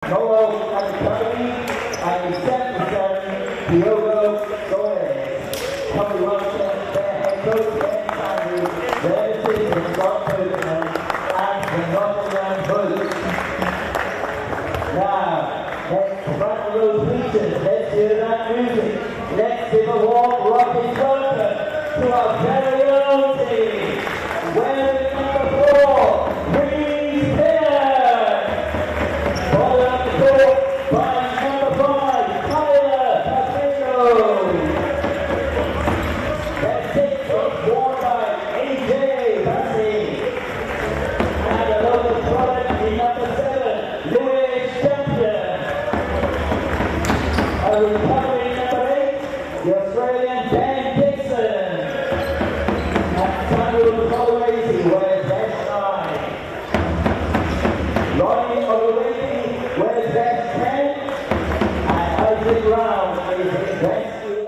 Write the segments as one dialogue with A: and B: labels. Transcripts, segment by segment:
A: Solo at the company, and 77, Diogo Gomes. Company runs their head coach, Ben Sanders, their assistant, Scott Copeland, and the Nottingham Hood. Now, let's front row bleachers, let's hear that music. Let's give a warm rocking welcome to our very own team. Wearing number 4, Reece Pinner. Followed up the court by number 5, Tyler Castillo. That 6 was worn by AJ Bassi. And a local product in number 7, Lewis Champion. A recovering number 8, the Australian Ben Dixon. And Samuel Colorasi wears vest 9. Lonnie Oloresi wears vest 10. And Isaac Brown is in vest 11.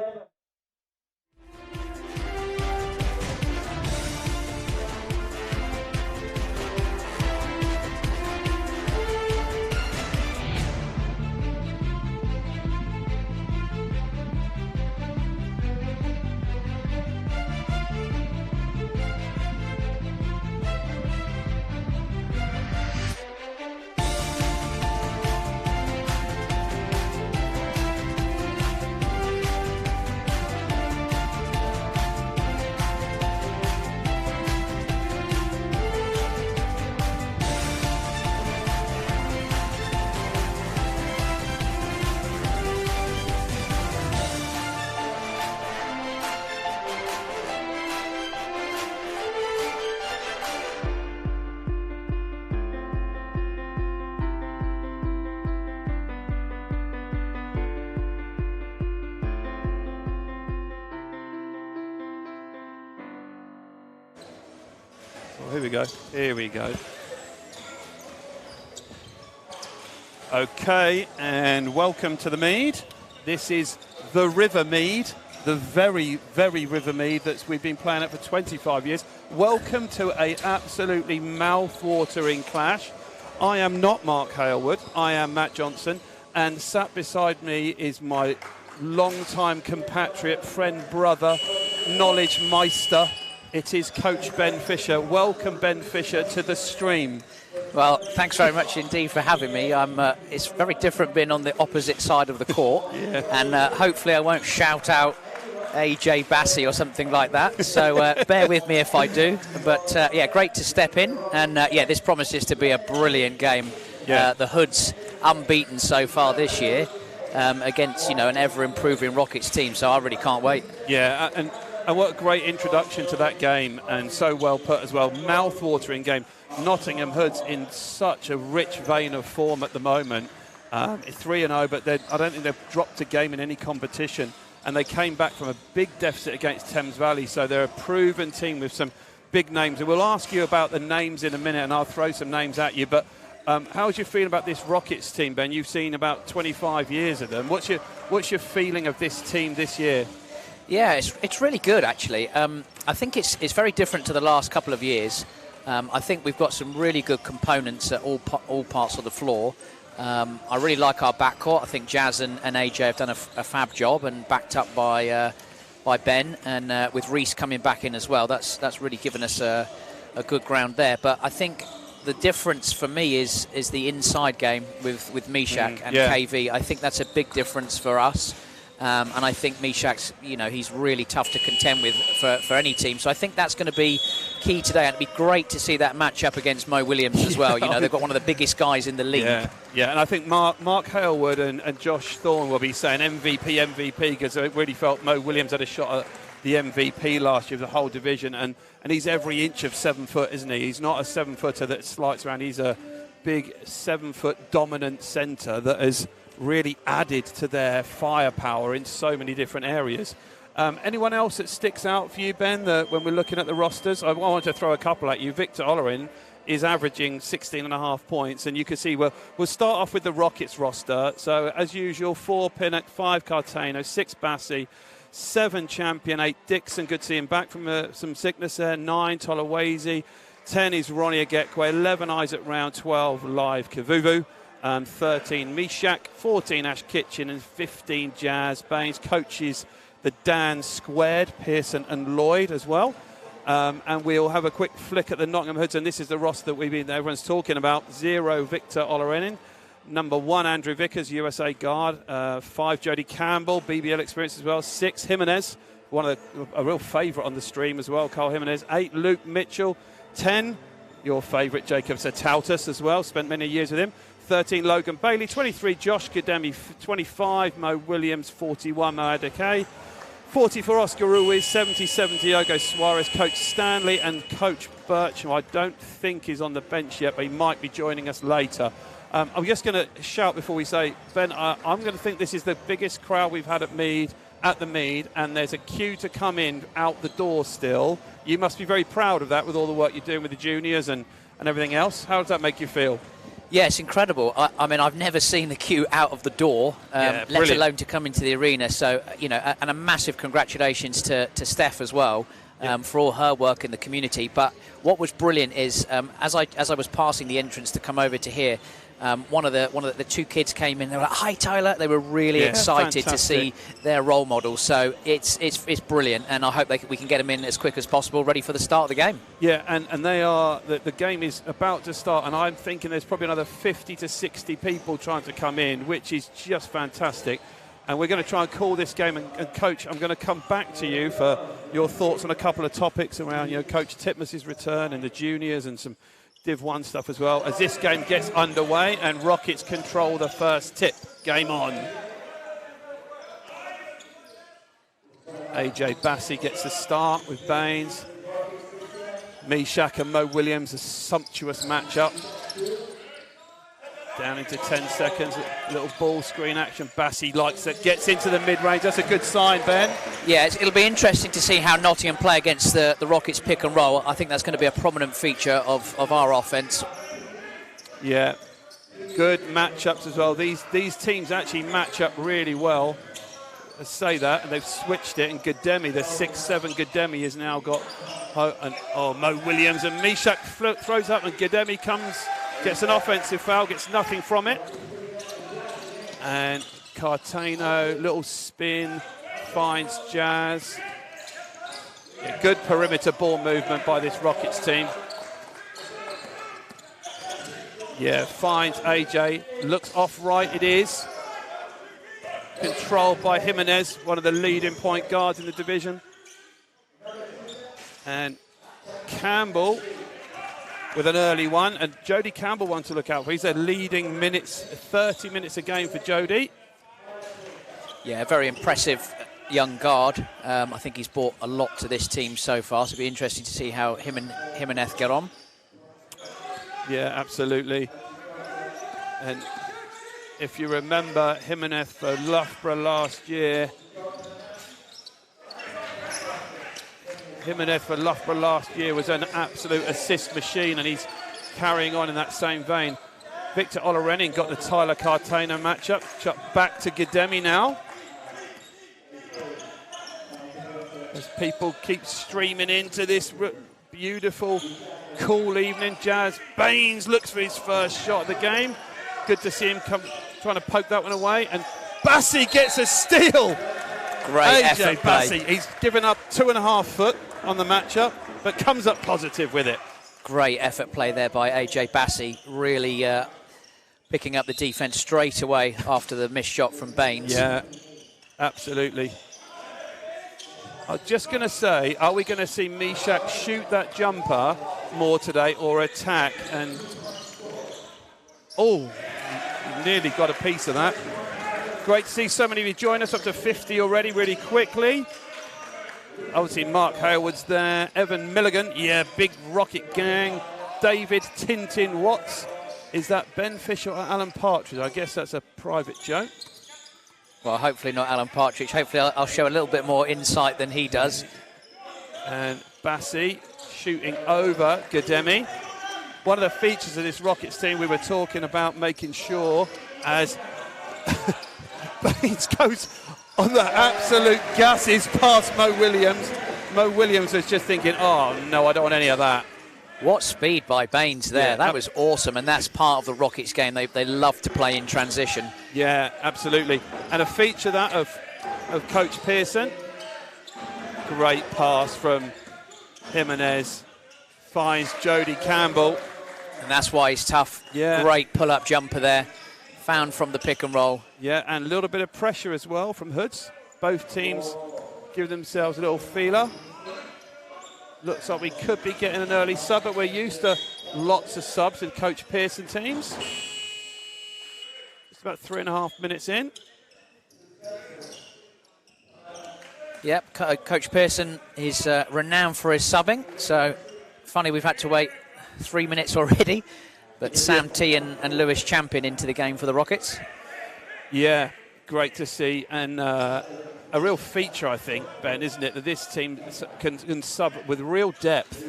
B: Here we go. Here we go. Okay, and welcome to the Mead. This is the River Mead, the very, very River Mead that we've been playing at for 25 years. Welcome to a absolutely mouth-watering clash. I am not Mark Halewood. I am Matt Johnson, and sat beside me is my long-time compatriot, friend, brother, knowledge meister. It is Coach Ben Fisher. Welcome, Ben Fisher, to the stream.
C: Well, thanks very much indeed for having me. It's very different being on the opposite side of the court,
B: Yeah.
C: and hopefully I won't shout out AJ Bassi or something like that. So bear with me if I do. But yeah, great to step in, and yeah, this promises to be a brilliant game.
B: Yeah.
C: The Hoods unbeaten so far this year against an ever-improving Rockets team. So I really can't wait.
B: Yeah, and what a great introduction to that game, and so well put as well. Mouth-watering game. Nottingham Hoods in such a rich vein of form at the moment. 3-0, but I don't think they've dropped a game in any competition. And they came back from a big deficit against Thames Valley, so they're a proven team with some big names. And we'll ask you about the names in a minute, and I'll throw some names at you. But how do you feel about this Rockets team, Ben? You've seen about 25 years of them. What's your feeling of this team this year?
C: Yeah, it's really good, actually. I think it's very different to the last couple of years. I think we've got some really good components at all parts of the floor. I really like our backcourt. I think Jazz and AJ have done a fab job, and backed up by Ben, and with Reece coming back in as well. That's really given us a good ground there. But I think the difference for me is the inside game with Mishak and KV. I think that's a big difference for us. And I think Mishak's, he's really tough to contend with for any team. So I think that's going to be key today. And it'd be great to see that match up against Mo Williams as well. They've got one of the biggest guys in the league.
B: Yeah, and I think Mark Halewood and Josh Thorne will be saying MVP, because I really felt Mo Williams had a shot at the MVP last year of the whole division. And he's every inch of 7 foot, isn't he? He's not a 7-footer that slides around. He's a big 7-foot dominant centre that has really added to their firepower in so many different areas. Anyone else that sticks out for you, Ben, when we're looking at the rosters? I want to throw a couple at you. Victor Olorin is averaging 16.5 points, and you can see we'll start off with the Rockets roster. So as usual, 4 Pinnock, 5 Cartano, 6 Bassi, 7 Champion, 8 Dixon, good to see him back from some sickness there, 9 Tolawese, 10 is Ronnie Agekwe, 11 Isaac Round, 12 Live Kavuvu. 13 Mishak, 14 Ash Kitchen, and 15 Jazz Baines. Coaches the Dan squared, Pearson and Lloyd as well. And we'll have a quick flick at the Nottingham Hoods, and this is the roster that everyone's talking about. 0 Victor Olorenin, number 1 Andrew Vickers, USA guard, 5 Jody Campbell, BBL experience as well, 6 Jimenez, a real favourite on the stream as well, Carl Jimenez, 8 Luke Mitchell, 10 your favourite Jacob Satautas as well, spent many years with him, 13 Logan Bailey, 23 Josh Gademi, 25 Mo Williams, 41 Mo Adeke, 40 for Oscar Ruiz, 77 Diogo Suarez, Coach Stanley and Coach Birch, who I don't think is on the bench yet, but he might be joining us later. I'm just going to shout before we say, Ben, I'm going to think this is the biggest crowd we've had at the Mead, and there's a queue to come in out the door still. You must be very proud of that with all the work you're doing with the juniors and everything else. How does that make you feel?
C: Yeah, it's incredible. I mean, I've never seen the queue out of the door, let alone to come into the arena. So, you know, and a massive congratulations to Steph as well for all her work in the community. But what was brilliant is, as I was passing the entrance to come over to here, one of the 2 kids came in. They were like, "Hi, Tyler!" They were really excited to see their role model. So it's brilliant, and I hope we can get them in as quick as possible, ready for the start of the game. Yeah,
B: and they are. The game is about to start, and I'm thinking there's probably another 50 to 60 people trying to come in, which is just fantastic. And we're going to try and call this game. And Coach, I'm going to come back to you for your thoughts on a couple of topics around, Coach Titmus's return and the juniors and some Div 1 stuff as well, as this game gets underway and Rockets control the first tip. Game on. AJ Bassey gets the start with Baines. Mishak and Mo Williams, a sumptuous matchup. Down into 10 seconds, little ball screen action. Bassey likes it, gets into the mid-range. That's a good sign, Ben.
C: Yeah, it'll be interesting to see how Nottingham play against the Rockets pick and roll. I think that's going to be a prominent feature of our offence.
B: Yeah, good matchups as well. These teams actually match up really well. I say that, and they've switched it. And Gademi, the 6'7" Gademi, has now got Mo Williams, and Mishak throws up, and Gademi gets an offensive foul, gets nothing from it. And Cartano, little spin, finds Jazz. Yeah, good perimeter ball movement by this Rockets team. Yeah, finds AJ, looks off right, it is. Controlled by Jimenez, one of the leading point guards in the division. And Campbell with an early one, and Jody Campbell one to look out for. He's a leading minutes, 30 minutes a game for Jody.
C: Yeah, very impressive young guard. I think he's brought a lot to this team so far, so it'll be interesting to see how him and Jimenez get on.
B: Yeah, absolutely. And if you remember Jimenez for Loughborough last year, was an absolute assist machine, and he's carrying on in that same vein. Victor Olorenin got the Tyler Cartano matchup. Back to Gademi now. As people keep streaming into this beautiful, cool evening. Jazz Baines looks for his first shot of the game. Good to see him trying to poke that one away. And Bassey gets a steal.
C: Great
B: AJ
C: effort
B: Bassey.
C: play.
B: He's given up 2.5 foot on the matchup, but comes up positive with it.
C: Great effort play there by AJ Bassey. Really picking up the defence straight away after the missed shot from Baines.
B: Yeah, absolutely. I was just going to say, are we going to see Mishak shoot that jumper more today or attack? And nearly got a piece of that. Great to see so many of you join us, up to 50 already, really quickly. Obviously, Mark Harewood's there. Evan Milligan, yeah, big Rocket gang. David Tintin Watts. Is that Ben Fisher or Alan Partridge? I guess that's a private joke.
C: Well, hopefully not Alan Partridge. Hopefully I'll show a little bit more insight than he does.
B: And Bassey shooting over Gademi. One of the features of this Rockets team, we were talking about making sure as Baines goes on the absolute gases past Mo Williams. Mo Williams was just thinking, oh no, I don't want any of that.
C: What speed by Baines there.
B: Yeah,
C: that was awesome, and that's part of the Rockets game. They love to play in transition.
B: Yeah, absolutely. And a feature that of Coach Pearson. Great pass from Jimenez. Finds Jody Campbell.
C: And that's why he's tough.
B: Yeah.
C: Great pull-up jumper there. Found from the pick and roll.
B: Yeah, and a little bit of pressure as well from Hoods. Both teams give themselves a little feeler. Looks like we could be getting an early sub, but we're used to lots of subs in Coach Pearson teams. It's about 3.5 minutes in.
C: Yep, Coach Pearson is renowned for his subbing. So, funny we've had to wait 3 minutes already. But Sam T and Lewis Champion into the game for the Rockets.
B: Yeah, great to see. And a real feature, I think, Ben, isn't it, that this team can sub with real depth.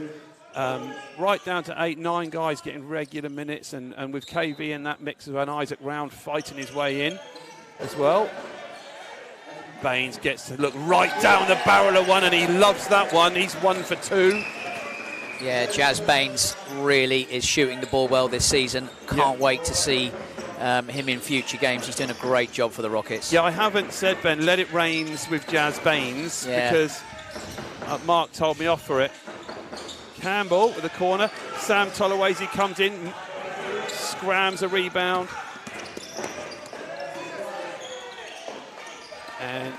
B: Right down to 8-9 guys getting regular minutes. And with KV in that mix of an Isaac Round fighting his way in as well. Baines gets to look right down the barrel of one, and he loves that one. He's 1 for 2.
C: Yeah, Jazz Baines really is shooting the ball well this season. Can't wait to see him in future games. He's doing a great job for the Rockets.
B: Yeah, I haven't said, Ben, let it rains with Jazz Baines because Mark told me off for it. Campbell with the corner. Sam Tolawase comes in, scrams a rebound. And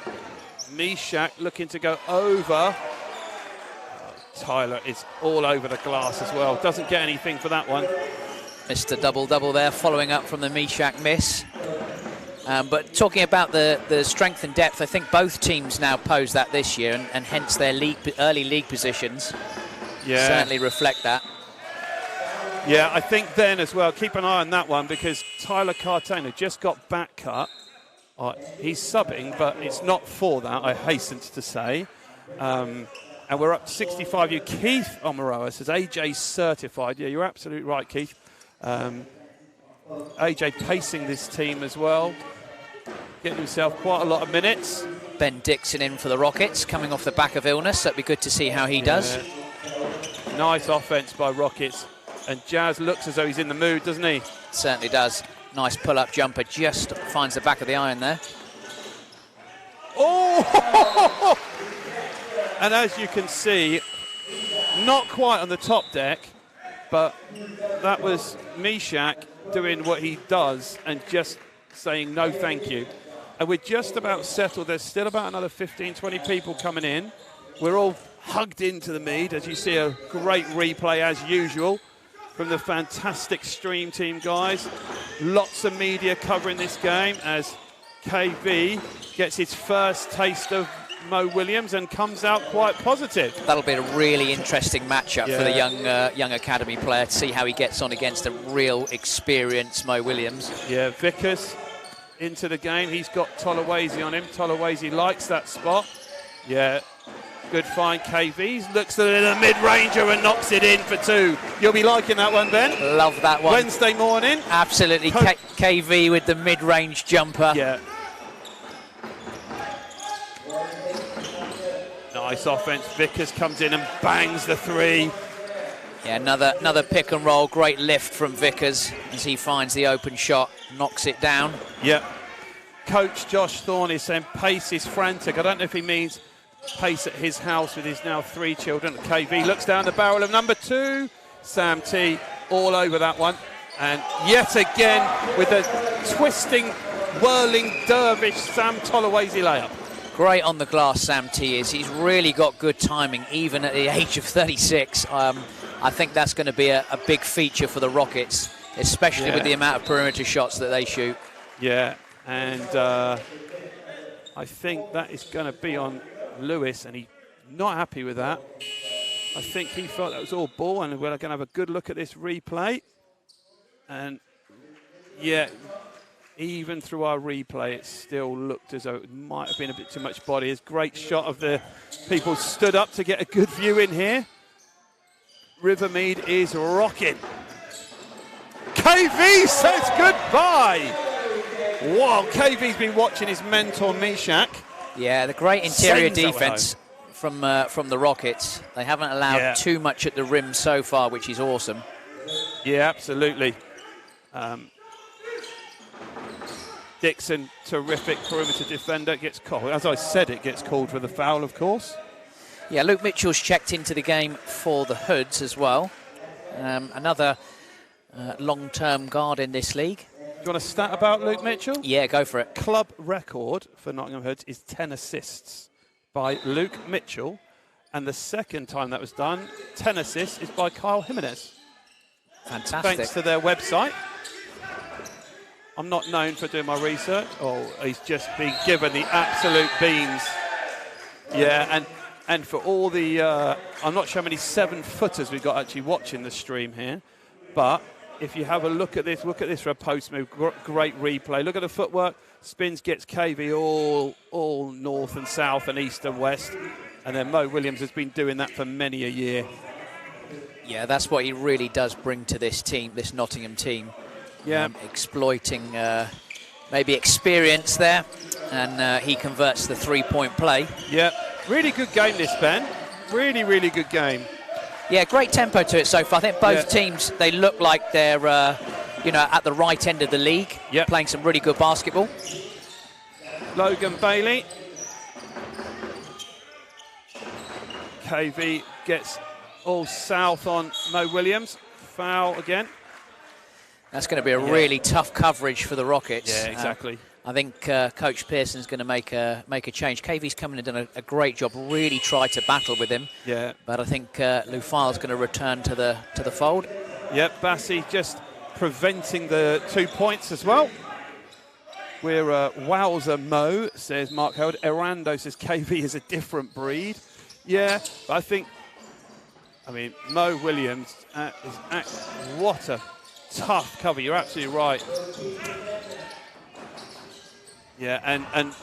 B: Mishak looking to go over. Tyler is all over the glass as well. Doesn't get anything for that one.
C: Mr. Double-double there, following up from the Mishak miss. But talking about the strength and depth, I think both teams now pose that this year, and hence their early league positions certainly reflect that.
B: Yeah, I think then as well, keep an eye on that one because Tyler Cartano just got back cut. He's subbing, but it's not for that, I hasten to say. And we're up to 65. Keith Omaroa says AJ certified. Yeah, you're absolutely right, Keith. AJ pacing this team as well. Getting himself quite a lot of minutes.
C: Ben Dixon in for the Rockets, coming off the back of illness. That'd be good to see how he does.
B: Nice offense by Rockets. And Jazz looks as though he's in the mood, doesn't he?
C: Certainly does. Nice pull-up jumper, just finds the back of the iron there.
B: Oh! And as you can see, not quite on the top deck, but that was Mishak doing what he does and just saying no thank you. And we're just about settled. There's still about another 15, 20 people coming in. We're all hugged into the mead, as you see a great replay as usual from the fantastic stream team guys. Lots of media covering this game as KV gets his first taste of Mo Williams and comes out quite positive.
C: That'll be a really interesting matchup for the young academy player to see how he gets on against a real experienced Mo Williams.
B: Yeah, Vickers into the game. He's got Tolawase on him. Tolawase likes that spot. Yeah, good find. KV looks at a mid-ranger and knocks it in for 2. You'll be liking that one, Ben.
C: Love that one.
B: Wednesday morning.
C: Absolutely. KV with the mid-range jumper.
B: Yeah. Nice offense. Vickers comes in and bangs the 3.
C: Yeah, another pick and roll. Great lift from Vickers as he finds the open shot, knocks it down.
B: Yep. Coach Josh Thorne is saying pace is frantic. I don't know if he means pace at his house with his now 3 children. KV looks down the barrel of number 2. Sam T all over that one. And yet again with a twisting, whirling dervish Sam Tolawase layup.
C: Great on the glass, Sam T is. He's really got good timing, even at the age of 36. I think that's going to be a big feature for the Rockets, especially with the amount of perimeter shots that they shoot.
B: Yeah, and I think that is going to be on Lewis, and he's not happy with that. I think he felt that was all ball, and we're going to have a good look at this replay. And yeah, even through our replay, it still looked as though it might have been a bit too much body. It's a great shot of the people stood up to get a good view in here. Rivermead is rocking. KV says goodbye. Wow, KV's been watching his mentor Mishak.
C: Yeah, the great interior defense from the Rockets. They haven't allowed too much at the rim so far, which is awesome.
B: Yeah, absolutely. Dixon, terrific perimeter defender, gets called. As I said, it gets called for the foul, of course.
C: Yeah, Luke Mitchell's checked into the game for the Hoods as well. Another long-term guard in this league.
B: Do you want a stat about Luke Mitchell?
C: Yeah, go for it.
B: Club record for Nottingham Hoods is 10 assists by Luke Mitchell. And the second time that was done, 10 assists, is by Kyle Jimenez.
C: Fantastic.
B: Thanks to their website. I'm not known for doing my research. Oh, he's just been given the absolute beans. Yeah, and for all the, I'm not sure how many 7-footers we've got actually watching the stream here, but if you have a look at this for a post move, great replay. Look at the footwork, spins, gets KV all north and south and east and west, and then Mo Williams has been doing that for many a year.
C: Yeah, that's what he really does bring to this team, this Nottingham team.
B: Yeah,
C: exploiting maybe experience there, and he converts the three-point play.
B: Yeah, really good game this, Ben. Really, really good game.
C: Yeah, great tempo to it so far. I think both teams, they look like they're, at the right end of the league, playing some really good basketball.
B: Logan Bailey. KV gets all south on Mo Williams. Foul again.
C: That's going to be a really tough coverage for the Rockets.
B: Yeah, exactly.
C: I think Coach Pearson's going to make a change. KV's come in and done a great job, really tried to battle with him. Yeah. But I think Lou File's going to return to the fold.
B: Yep, Bassi just preventing the 2 points as well. We're wowzer Mo, says Mark Howard. Erando says KV is a different breed. Yeah, but I mean, Mo Williams what a tough cover. You're absolutely right. Yeah, and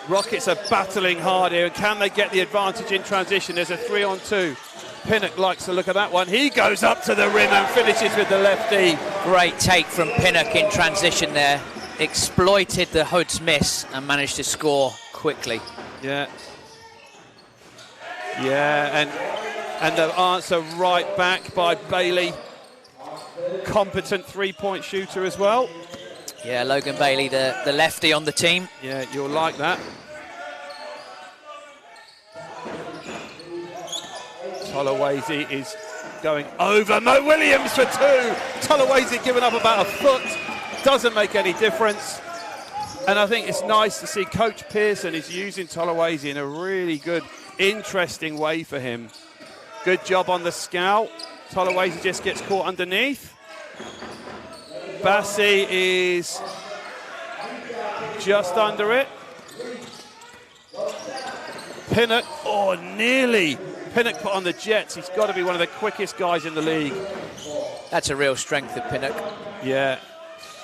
B: Rockets are battling hard here. Can they get the advantage in transition? There's a 3-on-2. Pinnock likes to look at that one. He goes up to the rim and finishes with the lefty.
C: Great take from Pinnock in transition there. Exploited the Hoods miss and managed to score quickly.
B: Yeah. Yeah, and the answer right back by Bailey. Competent three-point shooter as well.
C: Yeah, Logan Bailey, the lefty on the team.
B: Yeah, you'll like that. Tolawase is going over Mo Williams for 2. Tolawase giving up about a foot. Doesn't make any difference. And I think it's nice to see Coach Pearson is using Tolawase in a really good, interesting way for him. Good job on the scout. Tolawase just gets caught underneath. Bassi is just under it. Pinnock, nearly. Pinnock put on the Jets. He's got to be one of the quickest guys in the league.
C: That's a real strength of Pinnock.
B: Yeah,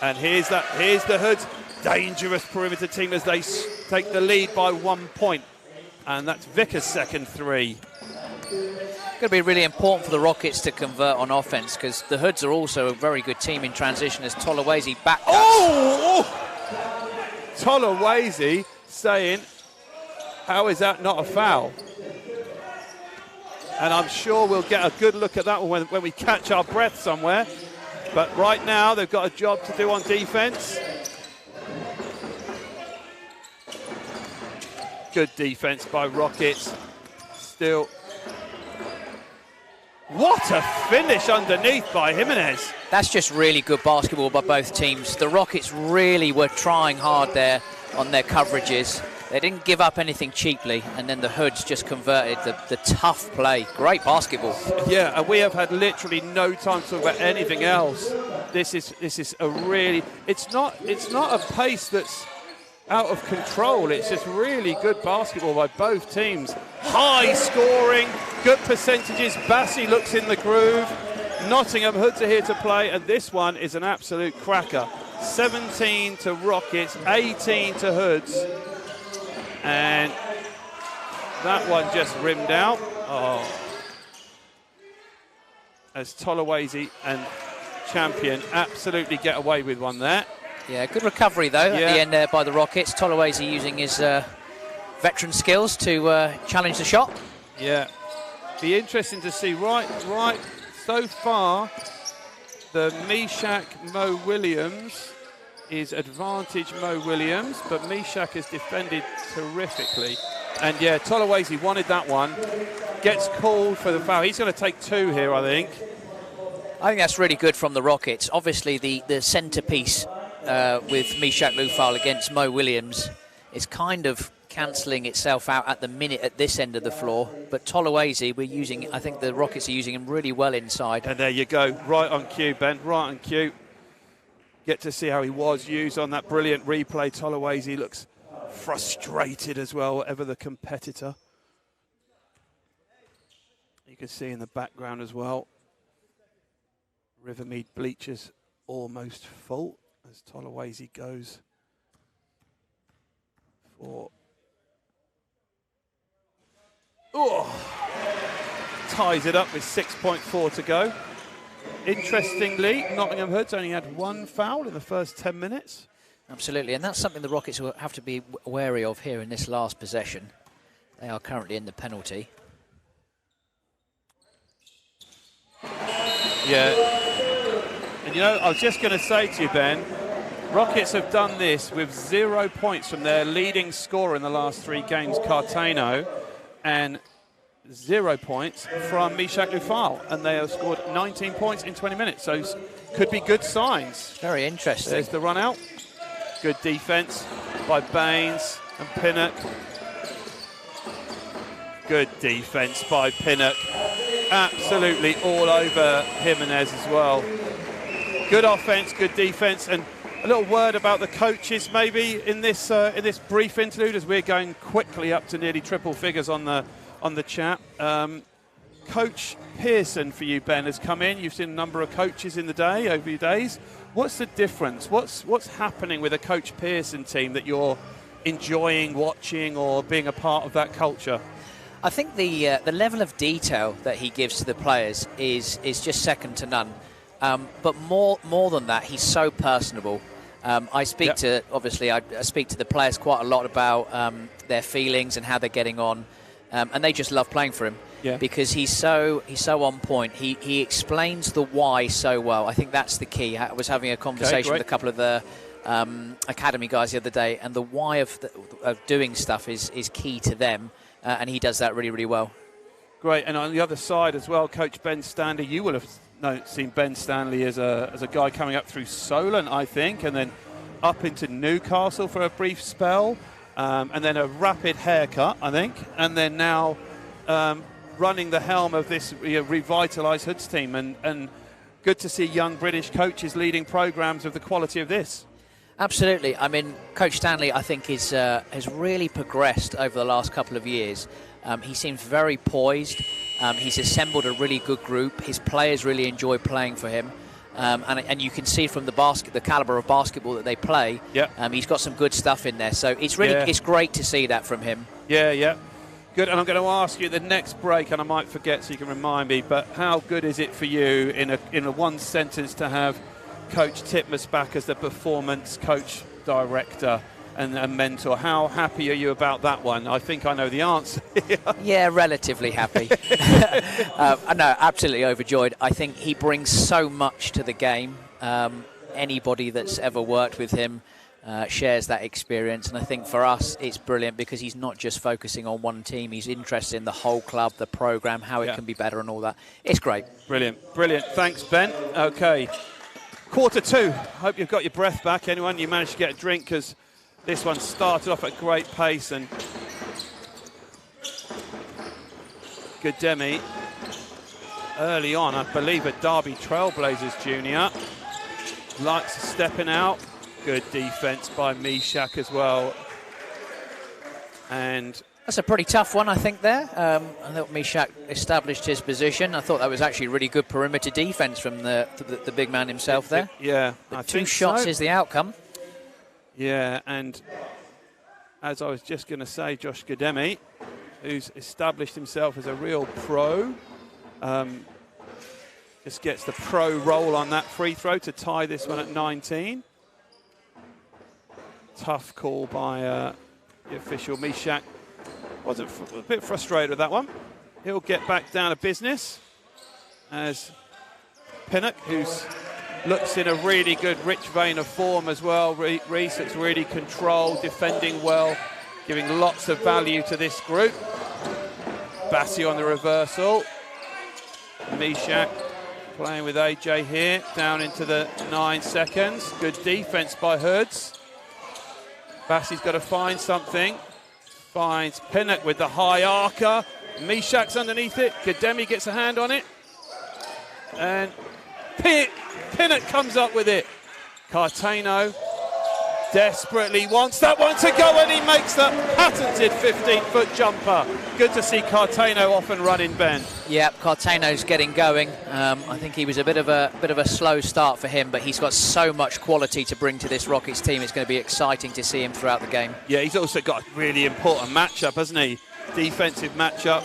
B: and here's the Hoods. Dangerous perimeter team as they take the lead by 1 point. And that's Vickers' second 3.
C: Going to be really important for the Rockets to convert on offense because the Hoods are also a very good team in transition as Tolawase back.
B: Tolawase saying, how is that not a foul? And I'm sure we'll get a good look at that one when we catch our breath somewhere. But right now they've got a job to do on defense. Good defense by Rockets. Still. What a finish underneath by Jimenez.
C: That's just really good basketball by both teams. The Rockets really were trying hard there on their coverages. They didn't give up anything cheaply, and then the Hoods just converted the tough play. Great basketball.
B: Yeah, and we have had literally no time to talk about anything else. This is a really, it's not a pace that's out of control. It's just really good basketball by both teams. High scoring, good percentages. Bassi looks in the groove. Nottingham Hoods are here to play, and this one is an absolute cracker. 17 to Rockets, 18 to Hoods. And that one just rimmed out. As Tolawase and Champion absolutely get away with one there.
C: Yeah, good recovery though at the end there by the Rockets. Tolawase using his veteran skills to challenge the shot.
B: Yeah, be interesting to see. Right, so far, the Mishak Mo Williams is advantage Mo Williams, but Mishak has defended terrifically. And yeah, Tolawese wanted that one. Gets called for the foul. He's going to take 2 here, I think.
C: I think that's really good from the Rockets. Obviously, the centrepiece with Mishak Lufal against Mo Williams is kind of cancelling itself out at the minute at this end of the floor. But Tolawese, I think the Rockets are using him really well inside.
B: And there you go, right on cue, Ben, right on cue. Get to see how he was used on that brilliant replay. Tolawese looks frustrated as well, whatever the competitor. You can see in the background as well, Rivermead bleachers almost full as Tolawese goes for... ties it up with 6.4 to go. Interestingly, Nottingham Hood's only had 1 foul in the first 10 minutes.
C: Absolutely, and that's something the Rockets will have to be wary of here in this last possession. They are currently in the penalty.
B: Yeah. And you know, I was just going to say to you, Ben, Rockets have done this with 0 points from their leading scorer in the last 3 games, Cartano, and 0 points from Mishak Lufal, and they have scored 19 points in 20 minutes, so could be good signs.
C: Very interesting.
B: There's the run out. Good defense by Baines and Pinnock. Good defense by Pinnock. Absolutely all over Jimenez as well. Good offense, good defense, and a little word about the coaches maybe in this brief interlude as we're going quickly up to nearly triple figures on the chat. Coach Pearson for you, Ben, has come in. You've seen a number of coaches in the day, over your days. What's the difference? What's happening with a Coach Pearson team that you're enjoying watching or being a part of that culture?
C: I think the level of detail that he gives to the players is just second to none. But more than that, he's so personable. I speak to I speak to the players quite a lot about their feelings and how they're getting on. And they just love playing for him because he's so on point. He explains the why so well. I think that's the key. I was having a conversation with a couple of the academy guys the other day, and the why of doing stuff is key to them, and he does that really, really well.
B: Great. And on the other side as well, Coach Ben Stanley, you will have seen Ben Stanley as a guy coming up through Solent, I think, and then up into Newcastle for a brief spell. And then a rapid haircut, I think, and then now running the helm of this revitalised Hoods team, and good to see young British coaches leading programmes of the quality of this.
C: Absolutely. I mean, Coach Stanley, I think, has really progressed over the last couple of years. He seems very poised. He's assembled a really good group. His players really enjoy playing for him. And you can see from the calibre of basketball that they play, he's got some good stuff in there. So it's really it's great to see that from him. Yeah.
B: Good. And I'm going to ask you the next break, and I might forget so you can remind me, but how good is it for you in a one sentence to have Coach Titmus back as the performance coach director and a mentor? How happy are you about that one? I think I know the answer.
C: Yeah, relatively happy. No, absolutely overjoyed. I think he brings so much to the game. Anybody that's ever worked with him shares that experience, and I think for us it's brilliant because he's not just focusing on one team. He's interested in the whole club, the programme, how it can be better and all that. It's great.
B: Brilliant. Thanks, Ben. Okay, Q2. Hope you've got your breath back. Anyone, you managed to get a drink, because this one started off at great pace, and Gademi early on, I believe at Derby Trailblazers Junior, likes stepping out. Good defense by Mishak as well. And
C: that's a pretty tough one, I think, there. I thought Mishak established his position. I thought that was actually really good perimeter defense from the big man himself there.
B: Yeah.
C: But 2 shots is the outcome.
B: Yeah, and as I was just going to say, Josh Gademi, who's established himself as a real pro, just gets the pro roll on that free throw to tie this one at 19. Tough call by the official. Mishak wasn't a bit frustrated with that one. He'll get back down to business as Pinnock, who's looks in a really good, rich vein of form as well. Reese looks really controlled, defending well, giving lots of value to this group. Bassi on the reversal. Mishak playing with AJ here, down into the 9 seconds. Good defense by Hoods. Bassi's got to find something. Finds Pinnock with the high archer. Mishak's underneath it. Gademi gets a hand on it. And Pinnock comes up with it. Cartano desperately wants that one to go, and he makes the patented 15-foot jumper. Good to see Cartano off and running, Ben.
C: Yeah, Cartano's getting going. I think he was a bit of a slow start for him, but he's got so much quality to bring to this Rockets team. It's going to be exciting to see him throughout the game.
B: Yeah, he's also got a really important matchup, hasn't he? Defensive matchup.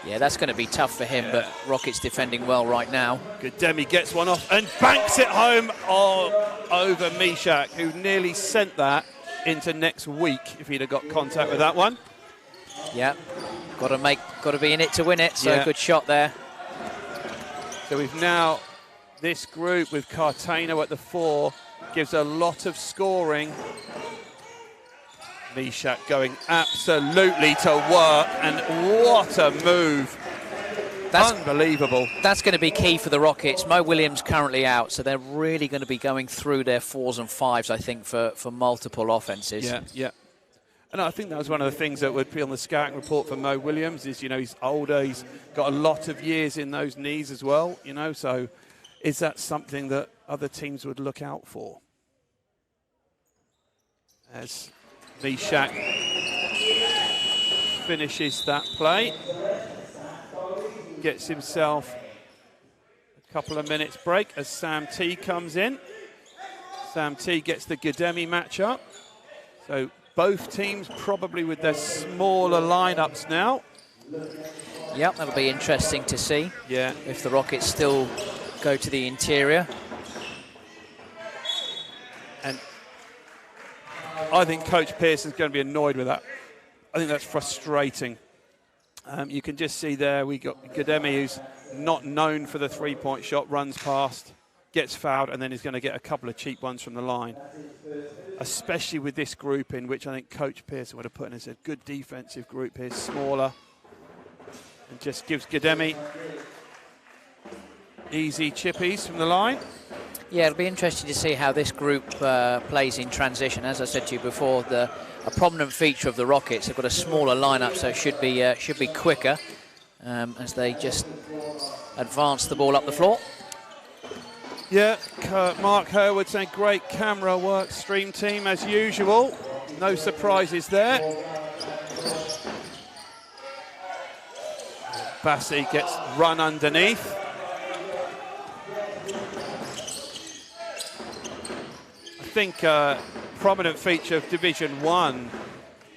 C: Yeah, that's going to be tough for him, but Rockets defending well right now.
B: Gademi gets one off and banks it home over Mishak, who nearly sent that into next week if he'd have got contact with that one.
C: Yeah, got to be in it to win it. So good shot there.
B: So we've now, this group with Cartano at the 4 gives a lot of scoring. Mishak going absolutely to work, and what a move. That's unbelievable. That's
C: going to be key for the Rockets. Mo Williams currently out, so they're really going to be going through their 4s and 5s, I think, for multiple offenses.
B: Yeah. And I think that was one of the things that would be on the scouting report for Mo Williams is, you know, he's older, he's got a lot of years in those knees as well, you know, so is that something that other teams would look out for? As Mishak finishes that play, gets himself a couple of minutes break as Sam T comes in. Sam T gets the Gademi matchup. So both teams probably with their smaller lineups now.
C: Yep, that'll be interesting to see.
B: Yeah.
C: If the Rockets still go to the interior.
B: And I think Coach Pearson's going to be annoyed with that. I think that's frustrating. You can just see there we got Gademi, who's not known for the three-point shot, runs past, gets fouled, and then he's going to get a couple of cheap ones from the line. Especially with this group in which I think Coach Pearson would have put in as a good defensive group here, smaller, and just gives Gademi easy chippies from the line.
C: Yeah, it'll be interesting to see how this group plays in transition. As I said to you before, a prominent feature of the Rockets, they've got a smaller lineup, so it should be quicker as they just advance the ball up the floor.
B: Yeah, Mark Herwood saying great camera work, stream team as usual. No surprises there. Bassi gets run underneath. I think prominent feature of Division 1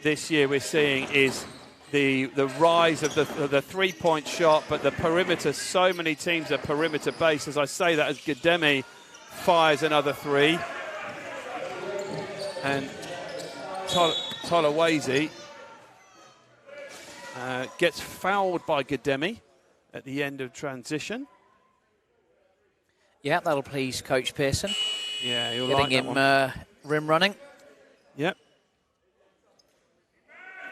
B: this year we're seeing is the rise of the three-point shot, but the perimeter. So many teams are perimeter based. As I say that, as Gademi fires another three, and Tolawase gets fouled by Gademi at the end of transition.
C: Yeah, that'll please Coach Pearson.
B: Yeah, he'll
C: getting
B: like
C: him rim running.
B: Yep.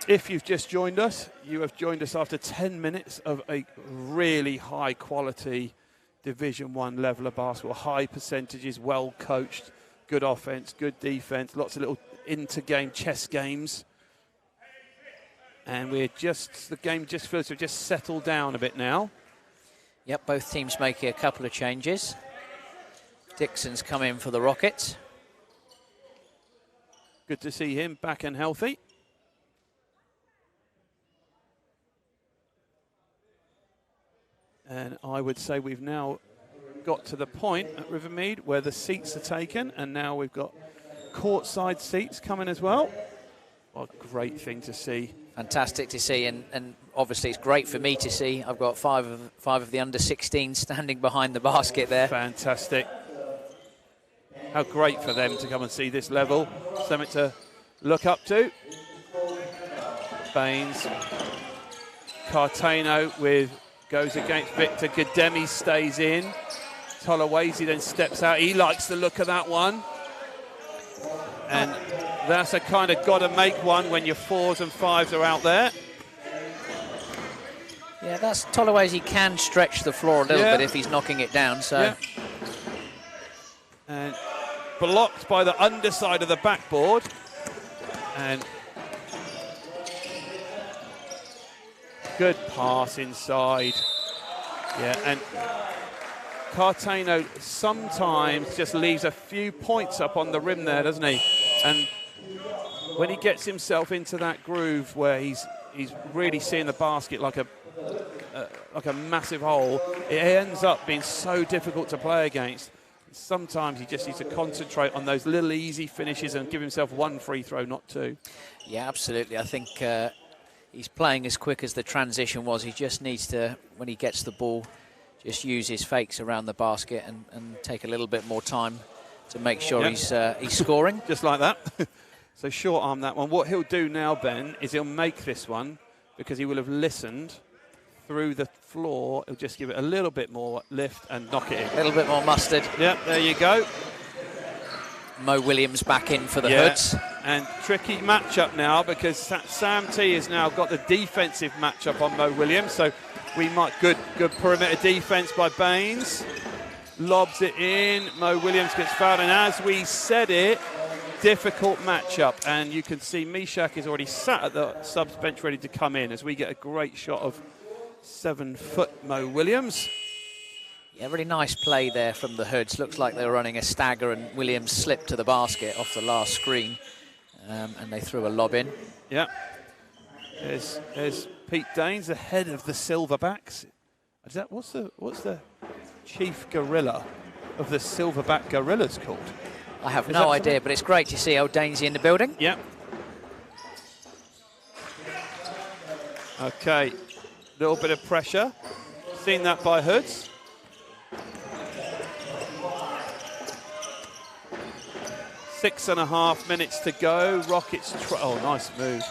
B: If you've just joined us, you have joined us after 10 minutes of a really high quality Division 1 level of basketball. High percentages, well coached, good offense, good defense, lots of little inter-game chess games. And the game just feels to have just settled down a bit now.
C: Yep, both teams making a couple of changes. Dixon's come in for the Rockets.
B: Good to see him back and healthy. And I would say we've now got to the point at Rivermead where the seats are taken, and now we've got courtside seats coming as well. What a great thing to see.
C: Fantastic to see, and obviously it's great for me to see. I've got five of the under-16 standing behind the basket there.
B: Fantastic. How great for them to come and see this level. Something to look up to. Baines. Cartano goes against Victor. Gademi stays in. Tolawezi then steps out. He likes the look of that one. And that's a kind of got to make one when your 4s and 5s are out there.
C: Yeah, that's Tolawezi can stretch the floor a little bit if he's knocking it down. So.
B: Yeah. And blocked by the underside of the backboard. And good pass inside. Yeah, and Cartano sometimes just leaves a few points up on the rim there, doesn't he? And when he gets himself into that groove where he's really seeing the basket like a massive hole, it ends up being so difficult to play against. Sometimes he just needs to concentrate on those little easy finishes and give himself 1 free throw, not 2.
C: Yeah, absolutely. I think he's playing as quick as the transition was. He just needs to, when he gets the ball, just use his fakes around the basket and take a little bit more time to make sure he's scoring.
B: Just like that. So short arm that one. What he'll do now, Ben, is he'll make this one because he will have listened through the floor. He'll just give it a little bit more lift and knock it in.
C: A little bit more mustard.
B: Yep, there you go.
C: Mo Williams back in for the Hoods.
B: And tricky matchup now because Sam T has now got the defensive matchup on Mo Williams. So we might good perimeter defense by Baines. Lobs it in. Mo Williams gets fouled. And as we said it, difficult matchup. And you can see Mishak is already sat at the subs bench ready to come in as we get a great shot of 7-foot Mo Williams.
C: Yeah, really nice play there from the Hoods. Looks like they were running a stagger and Williams slipped to the basket off the last screen. And they threw a lob in.
B: Yeah. There's Pete Daines, the head of the Silverbacks. What's the chief gorilla of the Silverback Gorillas called?
C: I have no idea, but it's great to see old Dainesy in the building.
B: Yeah. Okay. Little bit of pressure. Seen that by Hoods. Six and a half minutes to go. Rockets. Oh, nice move.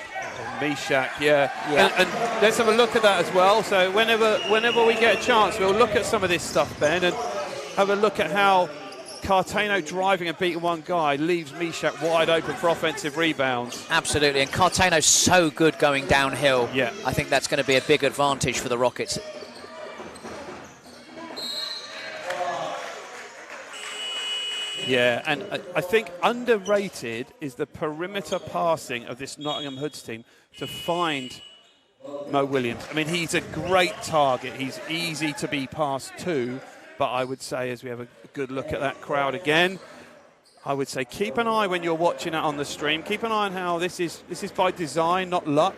B: Oh, Mishak, yeah. And let's have a look at that as well. So whenever we get a chance, we'll look at some of this stuff, Ben, and have a look at how Cartano driving and beating one guy leaves Mishak wide open for offensive rebounds.
C: Absolutely, and Cartano's so good going downhill.
B: Yeah.
C: I think that's going to be a big advantage for the Rockets.
B: Yeah, and I think underrated is the perimeter passing of this Nottingham Hoods team to find Mo Williams. I mean, he's a great target. He's easy to be passed to, but I would say as we have a good look at that crowd again, I would say keep an eye when you're watching it on the stream. Keep an eye on how this is by design, not luck.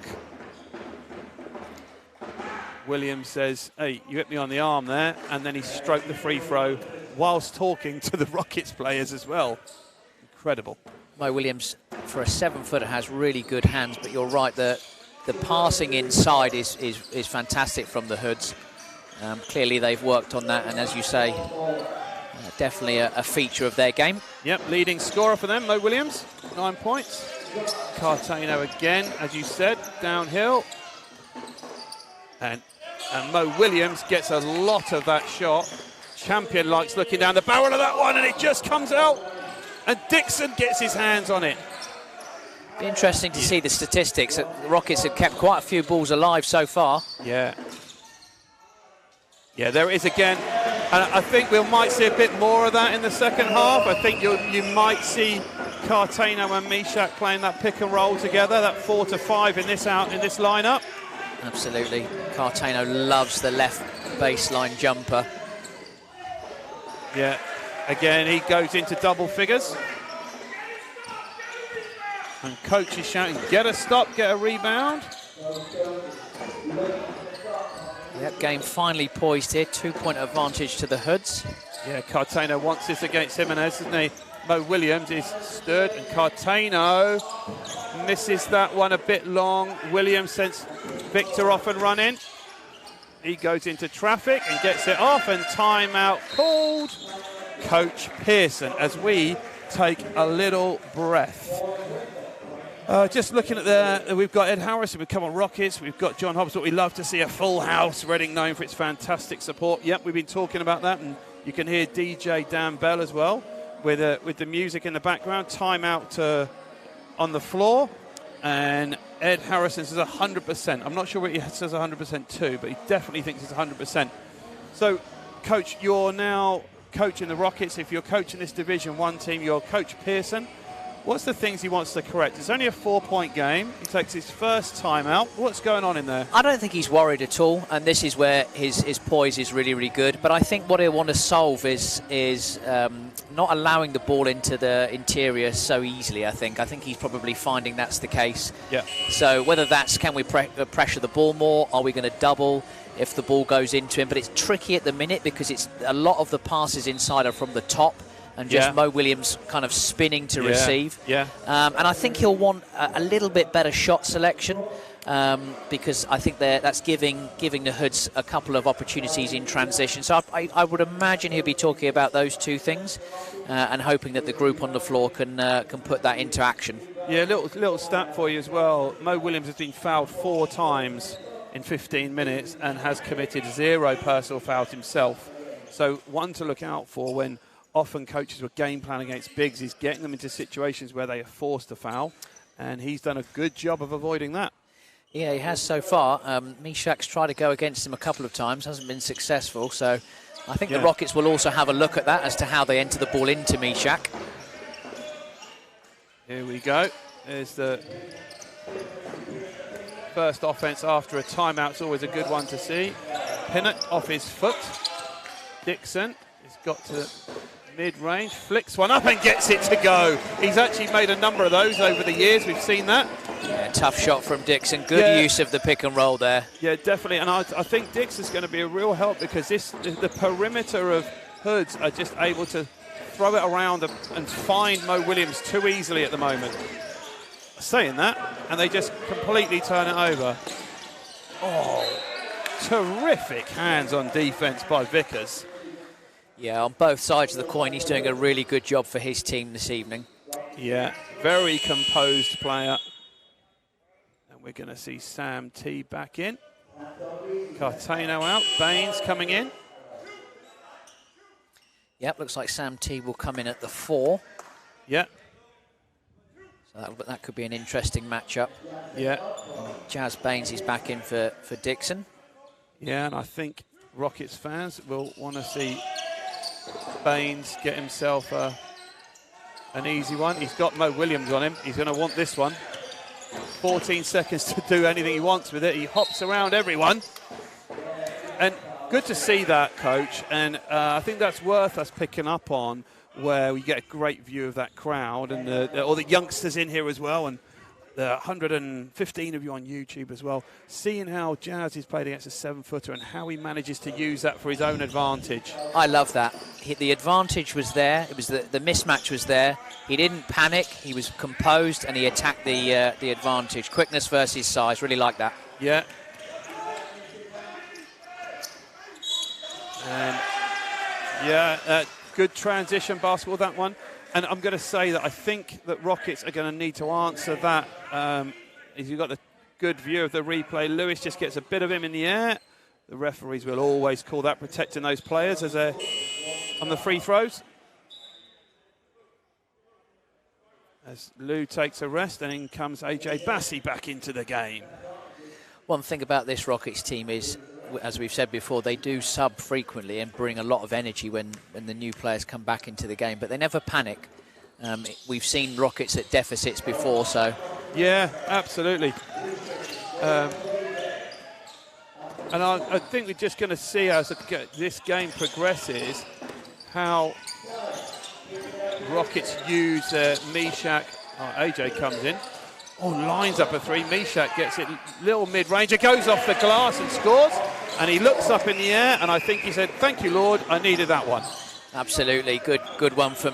B: Williams says, hey, you hit me on the arm there, and then he stroked the free throw whilst talking to the Rockets players as well. Incredible.
C: Mo Williams, for a 7-footer, has really good hands, but you're right, the passing inside is fantastic from the Hoods. Clearly they've worked on that, and as you say, definitely a feature of their game.
B: Yep, leading scorer for them, Mo Williams, 9 points. Cartano again, as you said, downhill. And Mo Williams gets a lot of that shot. Champion likes looking down the barrel of that one, and it just comes out. And Dixon gets his hands on it.
C: Be interesting to see the statistics. The Rockets have kept quite a few balls alive so far.
B: Yeah. Yeah, there it is again. And I think we might see a bit more of that in the second half. I think you might see Cartano and Mishak playing that pick and roll together, that 4 to 5 in this lineup.
C: Absolutely. Cartano loves the left baseline jumper.
B: Yeah, again, he goes into double figures. And coach is shouting, get a stop, get a rebound.
C: Yep, game finally poised here. 2-point advantage to the Hoods.
B: Yeah, Cartano wants this against Jimenez, doesn't he? Mo Williams is stirred, and Cartano misses that one a bit long. Williams sends Victor off and running. He goes into traffic and gets it off, and timeout called. Coach Pearson, as we take a little breath. Just looking at we've got Ed Harrison, we've come on Rockets, we've got John Hobbs, but we love to see a full house. Reading known for its fantastic support. Yep, we've been talking about that, and you can hear DJ Dan Bell as well with the music in the background. Timeout on the floor, and Ed Harrison says 100%. I'm not sure what he says 100% to, but he definitely thinks it's 100%. So, Coach, you're now coaching the Rockets. If you're coaching this Division 1 team, you're Coach Pearson. What's the things he wants to correct? It's only a 4-point game. He takes his first timeout. What's going on in there?
C: I don't think he's worried at all, and this is where his poise is really, really good. But I think what he'll want to solve is not allowing the ball into the interior so easily. I think he's probably finding that's the case.
B: Yeah.
C: So whether that's can we pressure the ball more? Are we going to double if the ball goes into him? But it's tricky at the minute because it's a lot of the passes inside are from the top. And just Mo Williams kind of spinning to receive.
B: Yeah.
C: And I think he'll want a little bit better shot selection because I think that's giving the Hoods a couple of opportunities in transition. So I would imagine he'll be talking about those two things and hoping that the group on the floor can put that into action.
B: Yeah, little stat for you as well. Mo Williams has been fouled 4 times in 15 minutes and has committed 0 personal fouls himself. So one to look out for when often coaches will game plan against bigs is getting them into situations where they are forced to foul, and he's done a good job of avoiding that.
C: Yeah, he has so far. Mishak's tried to go against him a couple of times, hasn't been successful, so I think the Rockets will also have a look at that as to how they enter the ball into Mishak.
B: Here we go. There's the first offense after a timeout. It's always a good one to see. Pinnett off his foot. Dixon has got to mid-range, flicks one up and gets it to go. He's actually made a number of those over the years. We've seen that.
C: Yeah, tough shot from Dixon. Good use of the pick and roll there.
B: Yeah, definitely. And I think Dixon's going to be a real help because the perimeter of Hoods are just able to throw it around and find Mo Williams too easily at the moment. Saying that, and they just completely turn it over. Oh, terrific hands on defense by Vickers.
C: Yeah, on both sides of the coin, he's doing a really good job for his team this evening.
B: Yeah, very composed player. And we're going to see Sam T back in. Cartano out, Baines coming in.
C: Yep, looks like Sam T will come in at the 4.
B: Yeah.
C: So that could be an interesting matchup.
B: Yeah.
C: Jazz Baines is back in for Dixon.
B: Yeah, and I think Rockets fans will want to see Baines get himself an easy one. He's got Mo Williams on him. He's going to want this one. 14 seconds to do anything he wants with it. He hops around everyone. And good to see that, Coach. And I think that's worth us picking up on, where we get a great view of that crowd and all the youngsters in here as well. And the 115 of you on YouTube as well, seeing how Jazz is played against a 7-footer and how he manages to use that for his own advantage.
C: I love that. The advantage was there. It was the mismatch was there. He didn't panic. He was composed and he attacked the advantage. Quickness versus size. Really like that.
B: Yeah. And yeah, good transition basketball, that one. And I'm going to say that I think that Rockets are going to need to answer that. If you've got a good view of the replay, Lewis just gets a bit of him in the air. The referees will always call that protecting those players as they're on the free throws. As Lou takes a rest, and in comes AJ Bassi back into the game.
C: One thing about this Rockets team is, as we've said before, they do sub frequently and bring a lot of energy when the new players come back into the game, but they never panic. We've seen Rockets at deficits before, so...
B: Yeah, absolutely. And I think we're just going to see as this game progresses how Rockets use Mishak. Oh, AJ comes in. Oh, lines up a 3. Mishak gets it, little mid-range. It goes off the glass and scores. And he looks up in the air, and I think he said, "Thank you, Lord, I needed that one."
C: Absolutely, good one for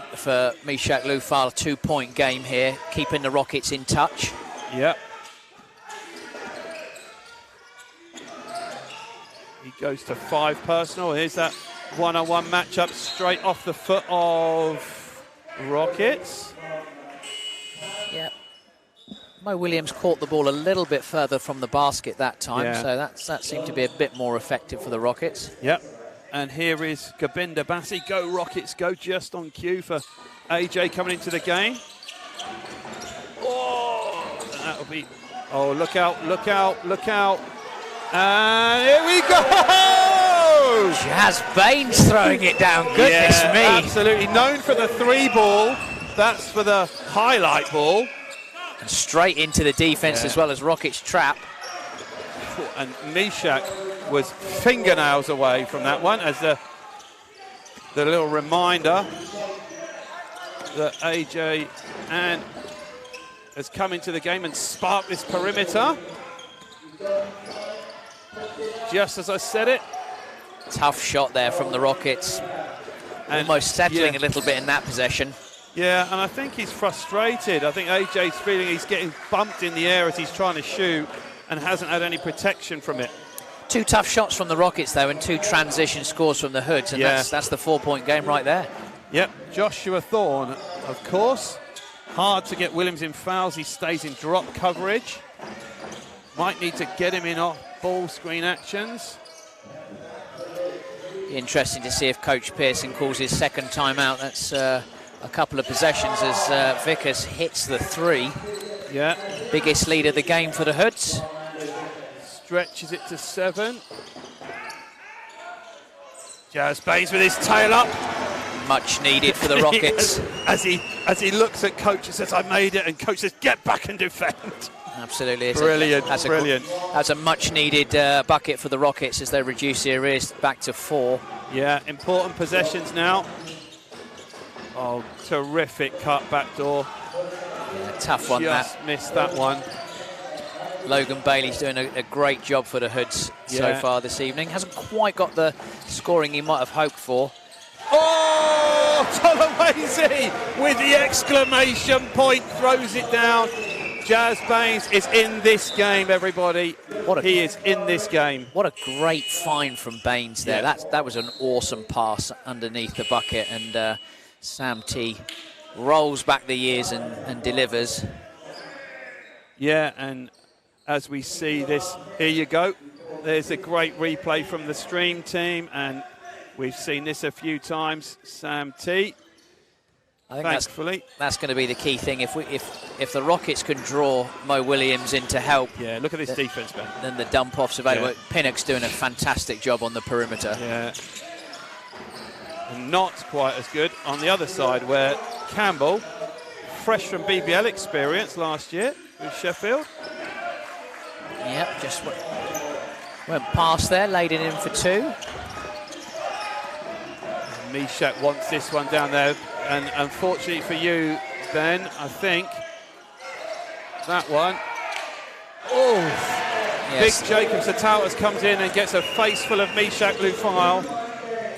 C: Mishak Lufal. 2-point game here, keeping the Rockets in touch.
B: Yep. He goes to 5 personal. Here's that one-on-one matchup straight off the foot of Rockets.
C: Yep. Mo Williams caught the ball a little bit further from the basket that time,
B: Yeah.
C: so that seemed to be a bit more effective for the Rockets.
B: Yep. And here is Gobinder Bassi. Go Rockets, go, just on cue for AJ coming into the game. Oh, and that'll be, oh, look out, look out, look out. And here we go!
C: Jazz Baines throwing it down, goodness
B: Yeah,
C: me.
B: absolutely. Known for the 3 ball, that's for the highlight ball.
C: And straight into the defense as well as Rockets trap.
B: And Mishak was fingernails away from that one, as the little reminder that AJ and has come into the game and sparked this perimeter. Just as I said it.
C: Tough shot there from the Rockets. And almost settling a little bit in that possession.
B: Yeah, and I think he's frustrated. I think AJ's feeling he's getting bumped in the air as he's trying to shoot and hasn't had any protection from it.
C: 2 tough shots from the Rockets, though, and 2 transition scores from the Hoods, and that's the 4-point game right there.
B: Yep, Joshua Thorne, of course. Hard to get Williams in fouls. He stays in drop coverage. Might need to get him in off ball screen actions.
C: Interesting to see if Coach Pearson calls his second timeout. That's a couple of possessions as Vickers hits the 3.
B: Yeah.
C: Biggest lead of the game for the Hoods.
B: Stretches it to 7. Jazz Baines with his tail up.
C: Much needed for the Rockets.
B: as he looks at Coach and says, I made it, and Coach says, get back and defend.
C: Absolutely.
B: Brilliant, brilliant.
C: That's a much needed bucket for the Rockets as they reduce the arrears back to 4.
B: Yeah, important possessions now. Oh, terrific cut backdoor.
C: Yeah, tough one.
B: Just missed that one.
C: Logan Bailey's doing a great job for the Hoods so far this evening. Hasn't quite got the scoring he might have hoped for.
B: Oh, Tolawese with the exclamation point, throws it down. Jazz Baines is in this game, everybody. He is in this game.
C: What a great find from Baines there.
B: Yeah.
C: That was an awesome pass underneath the bucket, and Sam T rolls back the years and delivers.
B: Yeah, and as we see this, here you go. There's a great replay from the stream team, and we've seen this a few times. Sam T.
C: I think
B: thankfully
C: that's going to be the key thing. If the Rockets can draw Mo Williams in to help,
B: yeah, look at this defense, Ben.
C: Then the dump off's available.
B: Yeah.
C: Pinnock's doing a fantastic job on the perimeter.
B: Yeah, and not quite as good on the other side, where Campbell, fresh from BBL experience last year with Sheffield.
C: Yep, just went past there, laid it in for 2.
B: Mishak wants this one down there, and unfortunately for you, Ben, I think that one. Oh, yes. Big Jacobs, the Towers comes in and gets a face full of Mishak Lufile.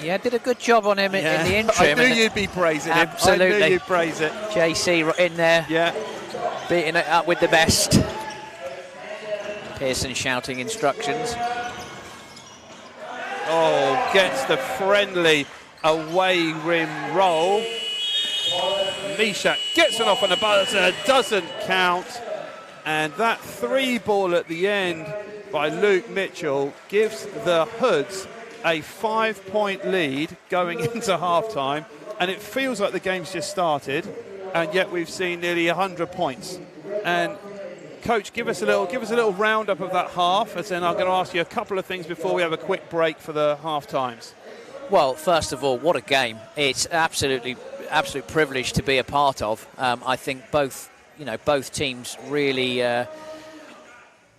C: Yeah, did a good job on him in the interim.
B: I knew you'd be praising him.
C: Absolutely.
B: I knew you'd praise it.
C: JC in there, beating it up with the best. Pearson shouting instructions.
B: Oh, gets the friendly away rim roll. Mishak gets it off on the buzzer, doesn't count. And that 3 ball at the end by Luke Mitchell gives the Hoods a 5-point lead going into halftime. And it feels like the game's just started, and yet we've seen nearly 100 points. And Coach, give us a little roundup of that half, and then I'm going to ask you a couple of things before we have a quick break for the half times.
C: Well, first of all, what a game! It's absolute privilege to be a part of. I think both teams really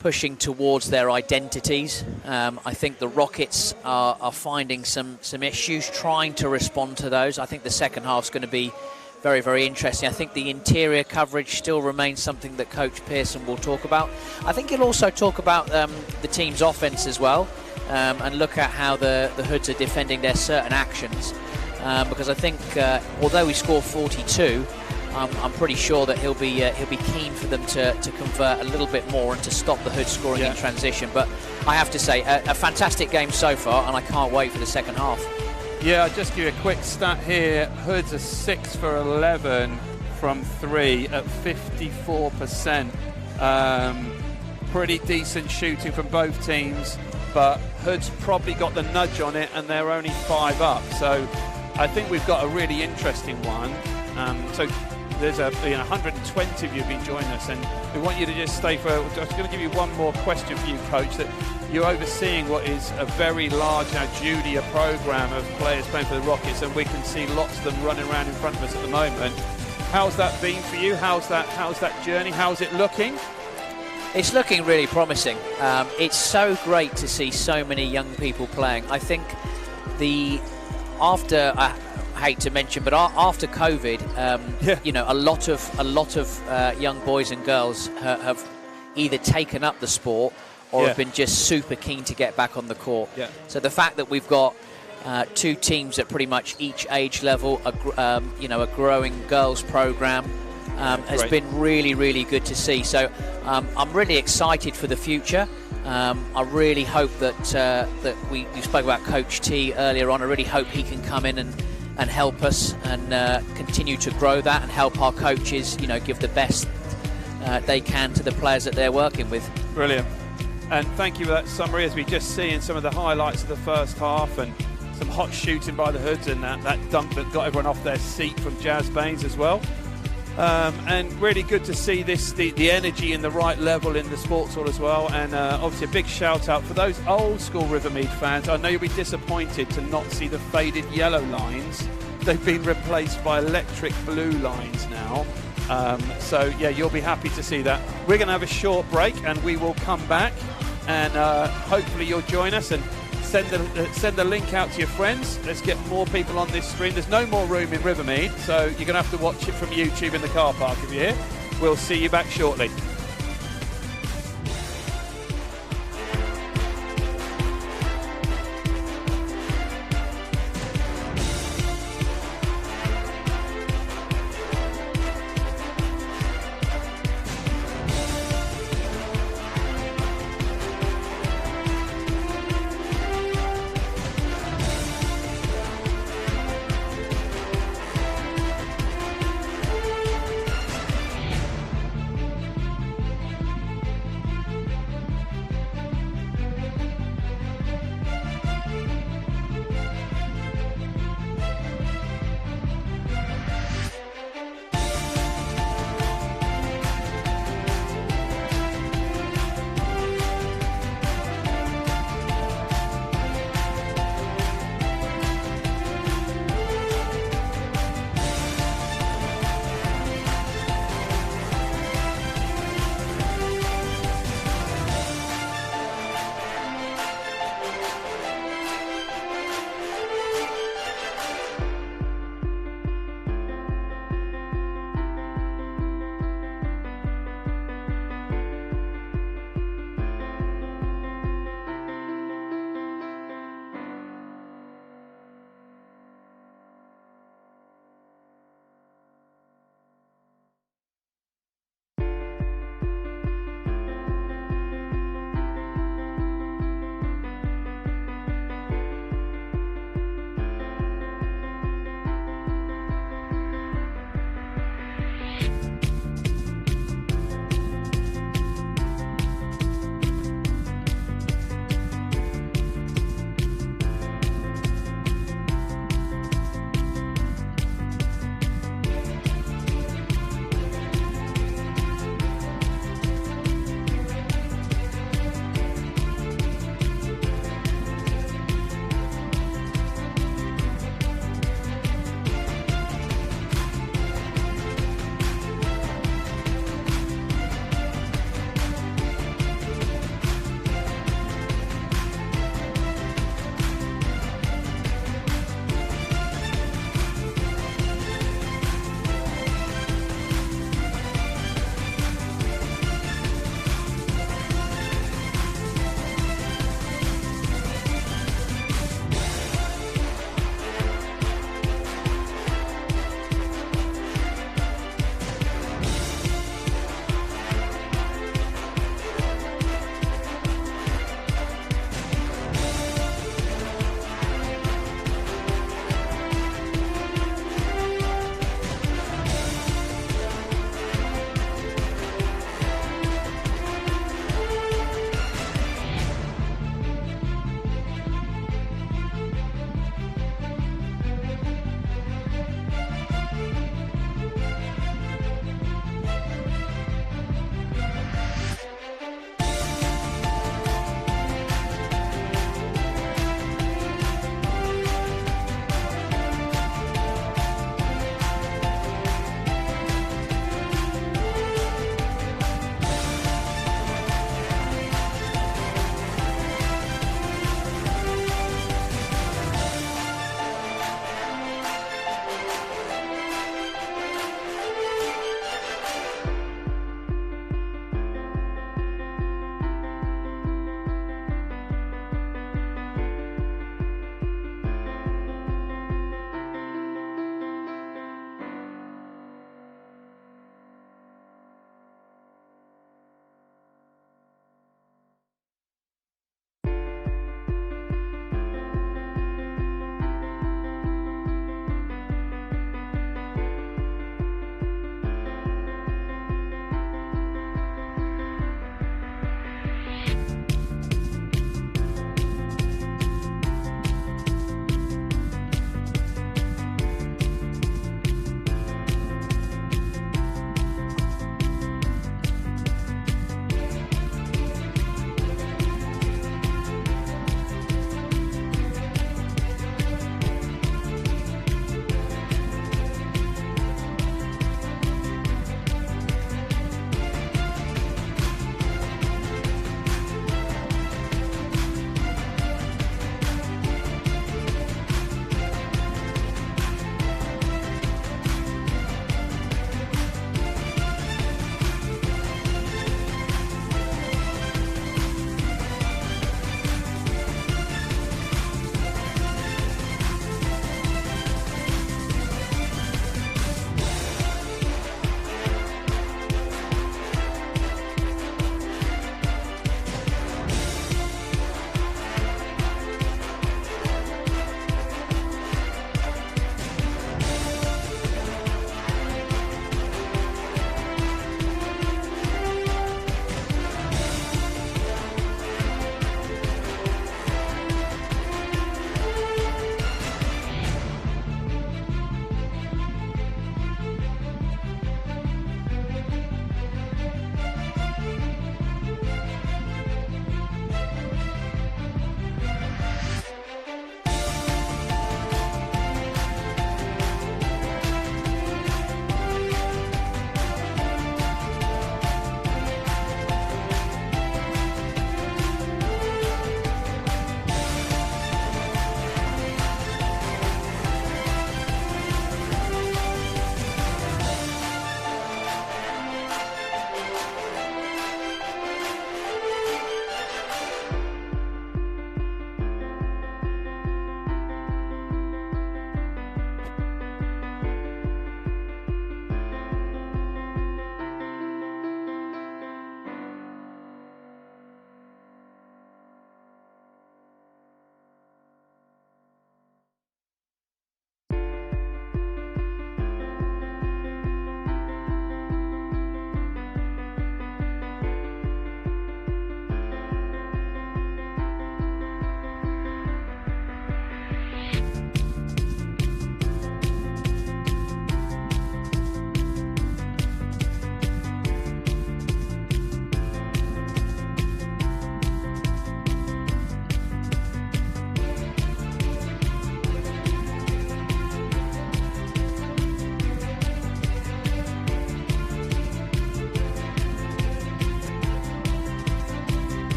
C: pushing towards their identities. I think the Rockets are finding some issues, trying to respond to those. I think the second half's going to be very, very interesting. I think the interior coverage still remains something that Coach Pearson will talk about. I think he'll also talk about the team's offense as well, and look at how the Hoods are defending their certain actions. Because I think although we score 42, I'm pretty sure that he'll be keen for them to convert a little bit more and to stop the Hoods scoring in transition. But I have to say, a fantastic game so far, and I can't wait for the second half.
B: Yeah, I'll just give you a quick stat here. Hoods are 6 for 11 from 3 at 54%. Pretty decent shooting from both teams, but Hood's probably got the nudge on it, and they're only 5 up. So I think we've got a really interesting one. So there's 120 of you have been joining us, and we want you to just stay for. I'm just going to give you one more question for you, Coach. That you're overseeing what is a very large now junior program of players playing for the Rockets, and we can see lots of them running around in front of us at the moment. How's that been for you? How's that journey? How's it looking?
C: It's looking really promising. It's so great to see so many young people playing. I think I hate to mention, but after COVID, a lot of young boys and girls have either taken up the sport or have been just super keen to get back on the court. Yeah. So the fact that we've got 2 teams at pretty much each age level, a growing girls program, has been really, really good to see. So I'm really excited for the future. I really hope that you spoke about Coach T earlier on. I really hope he can come in and help us and continue to grow that and help our coaches, give the best they can to the players that they're working with.
B: Brilliant. And thank you for that summary, as we just see in some of the highlights of the first half, and some hot shooting by the Hoods, and that dunk that got everyone off their seat from Jazz Baines as well. And really good to see the energy in the right level in the sports hall as well. And obviously a big shout out for those old school Rivermead fans. I know you'll be disappointed to not see the faded yellow lines. They've been replaced by electric blue lines now. So yeah, you'll be happy to see that. We're going to have a short break, and we will come back, and hopefully you'll join us and send the link out to your friends. Let's get more people on this stream. There's no more room in Rivermead, so you're going to have to watch it from YouTube in the car park if you're here. We'll see you back shortly.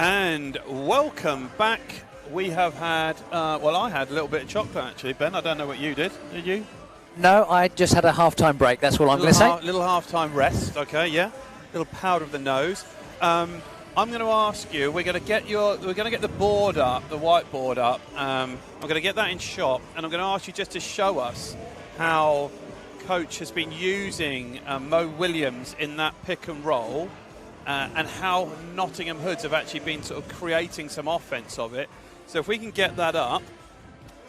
B: And welcome back. We have had, well, I had a little bit of chocolate actually, Ben. I don't know what you did. Did you?
C: No, I just had a half-time break. That's what I'm going to say.
B: Little half-time rest. Okay, yeah. Little powder of the nose. I'm going to ask you. We're going to get the board up, the whiteboard up. I'm going to get that in shot, and I'm going to ask you just to show us how Coach has been using Mo Williams in that pick and roll. And how Nottingham Hoods have actually been sort of creating some offence of it. So if we can get that up,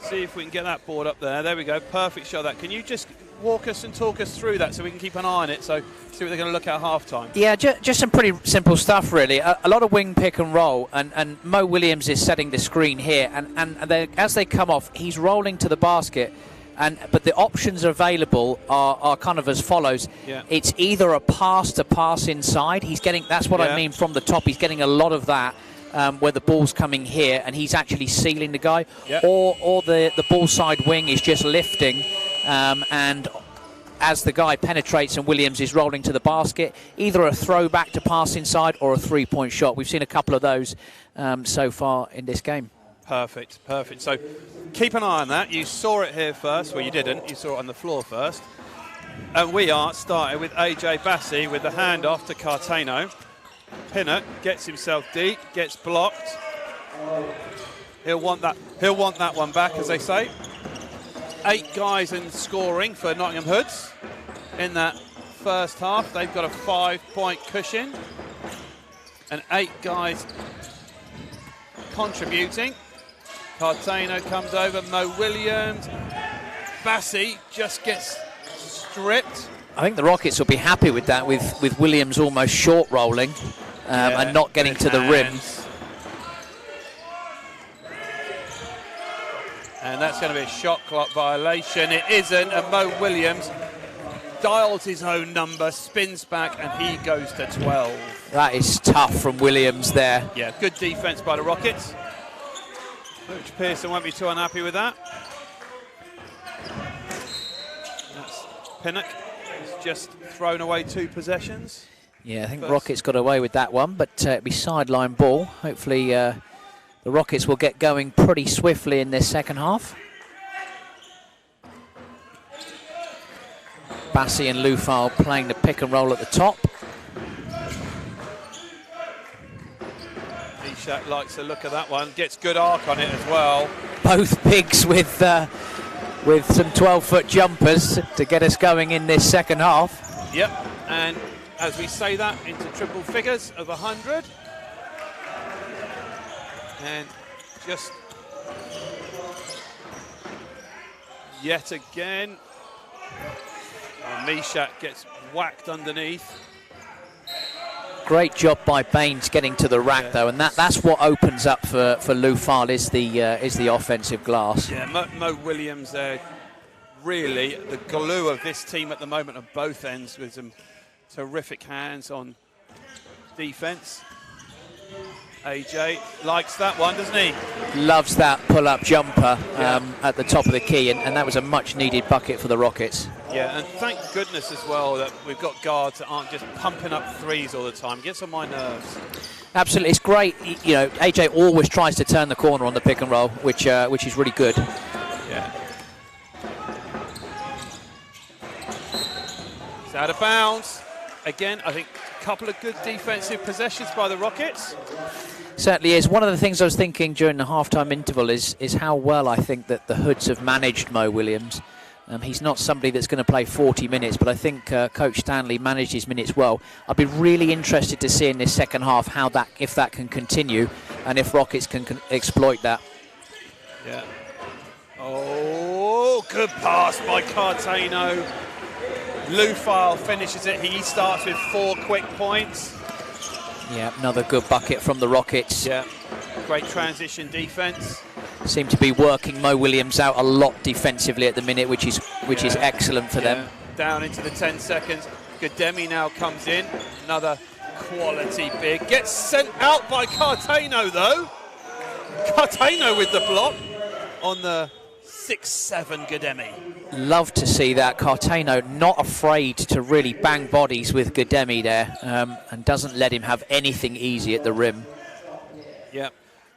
B: see if we can get that board up there. There we go, perfect shot of that. Can you just walk us and talk us through that so we can keep an eye on it, so see what they're going to look at half-time?
C: Yeah, just some pretty simple stuff, really. A lot of wing pick and roll, and Mo Williams is setting the screen here, and as they come off, he's rolling to the basket. But the options available are kind of as follows.
B: Yeah.
C: It's either a pass to pass inside. He's getting, that's what I mean from the top. He's getting a lot of that where the ball's coming here and he's actually sealing the guy.
B: Yeah.
C: Or the ball side wing is just lifting and as the guy penetrates and Williams is rolling to the basket, either a throwback to pass inside or a three-point shot. We've seen a couple of those so far in this game.
B: Perfect, perfect. So keep an eye on that. You saw it here first. Well, you didn't. You saw it on the floor first. And we are starting with AJ Bassi with the handoff to Cartano. Pinnock gets himself deep, gets blocked. He'll want that one back, as they say. 8 guys in scoring for Nottingham Hoods in that first half. They've got a 5-point cushion. And 8 guys contributing. Cartano comes over, Mo Williams. Bassi just gets stripped.
C: I think the Rockets will be happy with that, with Williams almost short rolling and not getting to the rim.
B: And that's going to be a shot clock violation. It isn't, and Mo Williams dials his own number, spins back, and he goes to 12.
C: That is tough from Williams there.
B: Yeah, good defense by the Rockets. Coach Pearson won't be too unhappy with that. That's Pinnock. He's just thrown away 2 possessions.
C: Yeah, I think the Rockets got away with that one, but it'll be sideline ball. Hopefully the Rockets will get going pretty swiftly in this second half. Bassi and Lufal playing the pick and roll at the top.
B: Ishak likes the look of that one. Gets good arc on it as well.
C: Both bigs with some 12-foot jumpers to get us going in this second half.
B: Yep, and as we say that, into triple figures of 100. And just yet again, Mishak gets whacked underneath.
C: Great job by Baines getting to the rack though, and that's what opens up for Lufal is the offensive glass.
B: Yeah, Mo Williams there, really the glue of this team at the moment on both ends, with some terrific hands on defense. AJ likes that one, doesn't he?
C: Loves that pull-up jumper at the top of the key, and that was a much-needed bucket for the Rockets.
B: Yeah, and thank goodness as well that we've got guards that aren't just pumping up threes all the time. Gets on my nerves.
C: Absolutely, it's great. You know, AJ always tries to turn the corner on the pick and roll, which is really good.
B: Yeah. It's out of bounds. Again, I think a couple of good defensive possessions by the Rockets.
C: Certainly is. One of the things I was thinking during the halftime interval is how well I think that the Hoods have managed Mo Williams. He's not somebody that's going to play 40 minutes, but I think Coach Stanley managed his minutes well. I'd be really interested to see in this second half if that can continue, and if Rockets can exploit that.
B: Yeah. Oh, good pass by Cartano. Lufal finishes it. He starts with 4 quick points.
C: Yeah, another good bucket from the Rockets.
B: Yeah, great transition defense.
C: Seem to be working Mo Williams out a lot defensively at the minute, which is excellent for them.
B: Down into the 10 seconds. Gademi now comes in. Another quality big. Gets sent out by Cartano though. Cartano with the block on the 6'7" Gademi.
C: Love to see that. Cartano not afraid to really bang bodies with Gademi there, and doesn't let him have anything easy at the rim.
B: Yep.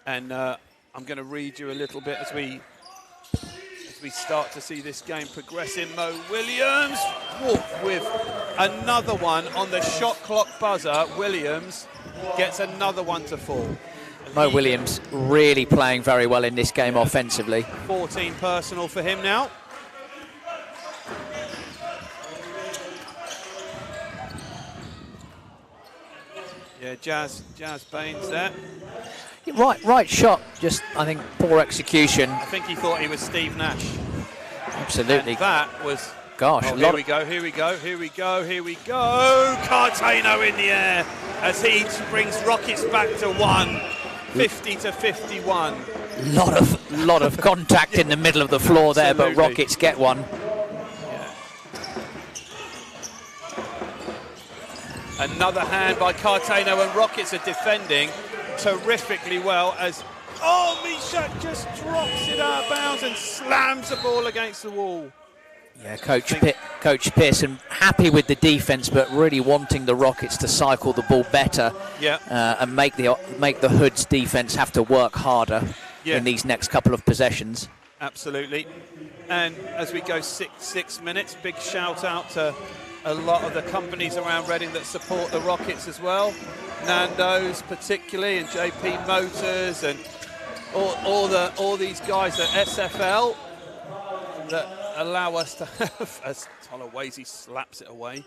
B: And I'm going to read you a little bit as we start to see this game progressing. Mo Williams with another one on the shot clock buzzer. Williams gets another one to fall.
C: Mo Williams really playing very well in this game offensively.
B: 14 personal for him now. Yeah, Jazz Baines there.
C: Right shot, just I think poor execution.
B: I think he thought he was Steve Nash.
C: Absolutely.
B: And that was...
C: Gosh,
B: here we go. Cartano in the air as he brings Rockets back to 50 to 51.
C: Lot of contact in the middle of the floor there, but Rockets get one.
B: Yeah. Another hand by Cartano, and Rockets are defending terrifically well as Mishak just drops it out of bounds and slams the ball against the wall.
C: Yeah, Coach Pearson happy with the defence, but really wanting the Rockets to cycle the ball better.
B: Yeah.
C: And make the Hoods defence have to work harder in these next couple of possessions. Absolutely.
B: And as we go 6 minutes, big shout out to a lot of the companies around Reading that support the Rockets as well. Nando's particularly, and JP Motors, and all these guys at SFL that allow us to have, as Tolawese slaps it away.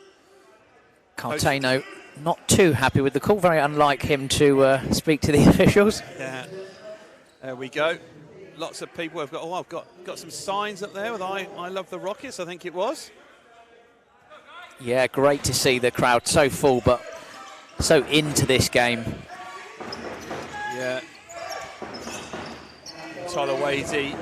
C: Cartano not too happy with the call, very unlike him to speak to the officials.
B: Yeah, there we go. Lots of people have got, I've got some signs up there with I love the Rockets, I think it was.
C: Yeah, great to see the crowd so full, but so into this game.
B: Yeah. Tolawese.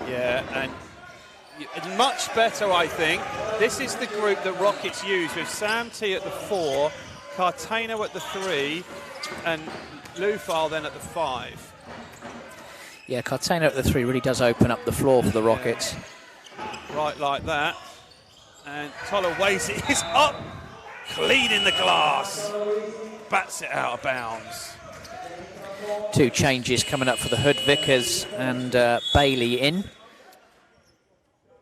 B: Yeah, and much better, I think. This is the group that Rockets use with Sam T at the 4, Cartano at the 3, and Lufal then at the 5.
C: Yeah, Cartano at the 3 really does open up the floor for the Rockets.
B: Right like that. And Tolawese is up, cleaning the glass. Bats it out of bounds.
C: 2 changes coming up for the Hood, Vickers and Bailey in.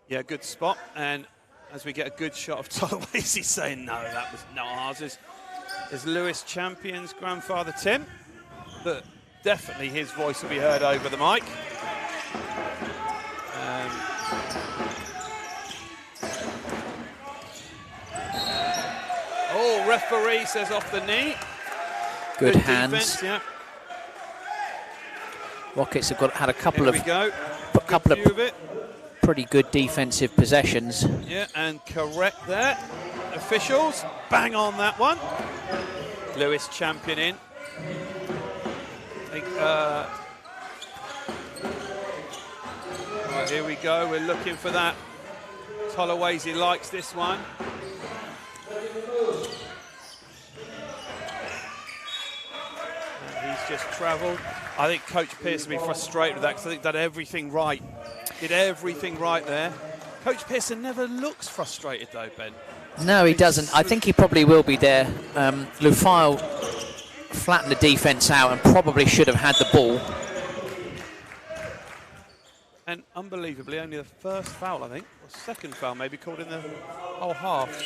B: Yeah, good spot. And as we get a good shot of Tolawese saying, no, that was not ours, is Lewis Champion's grandfather, Tim. But definitely his voice will be heard over the mic. Referee says off the knee.
C: Good hands.
B: Defense, yeah.
C: Rockets have had a couple of
B: it.
C: Pretty good defensive possessions.
B: Yeah, and correct there. Officials, bang on that one. Lewis Champion in. I think, right, here we go. We're looking for that. Tolawese likes this one. He's just travelled. I think Coach Pearson will be frustrated with that because I think did everything right. Did everything right there. Coach Pearson never looks frustrated though, Ben.
C: No, he doesn't. I think he probably will be there. Lufile flattened the defence out and probably should have had the ball.
B: And unbelievably, only the first foul, I think, or second foul maybe called in the whole half.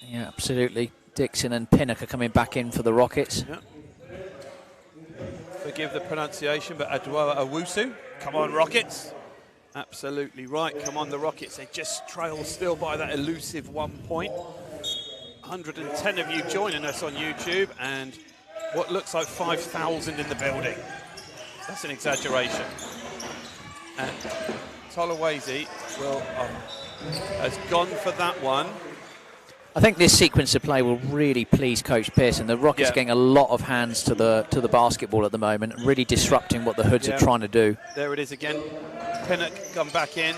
C: Yeah, absolutely. Dixon and Pinnock are coming back in for the Rockets.
B: Yeah. Forgive the pronunciation, but Adwoa Owusu. Come on, Rockets. Absolutely right. Come on, the Rockets. They just trail still by that elusive 1 point. 110 of you joining us on YouTube, and what looks like 5,000 in the building. That's an exaggeration. And Tolawese has gone for that one.
C: I think this sequence of play will really please Coach Pearson. The Rockets getting a lot of hands to the basketball at the moment, really disrupting what the Hoods are trying to do.
B: There it is again. Pinnock come back in.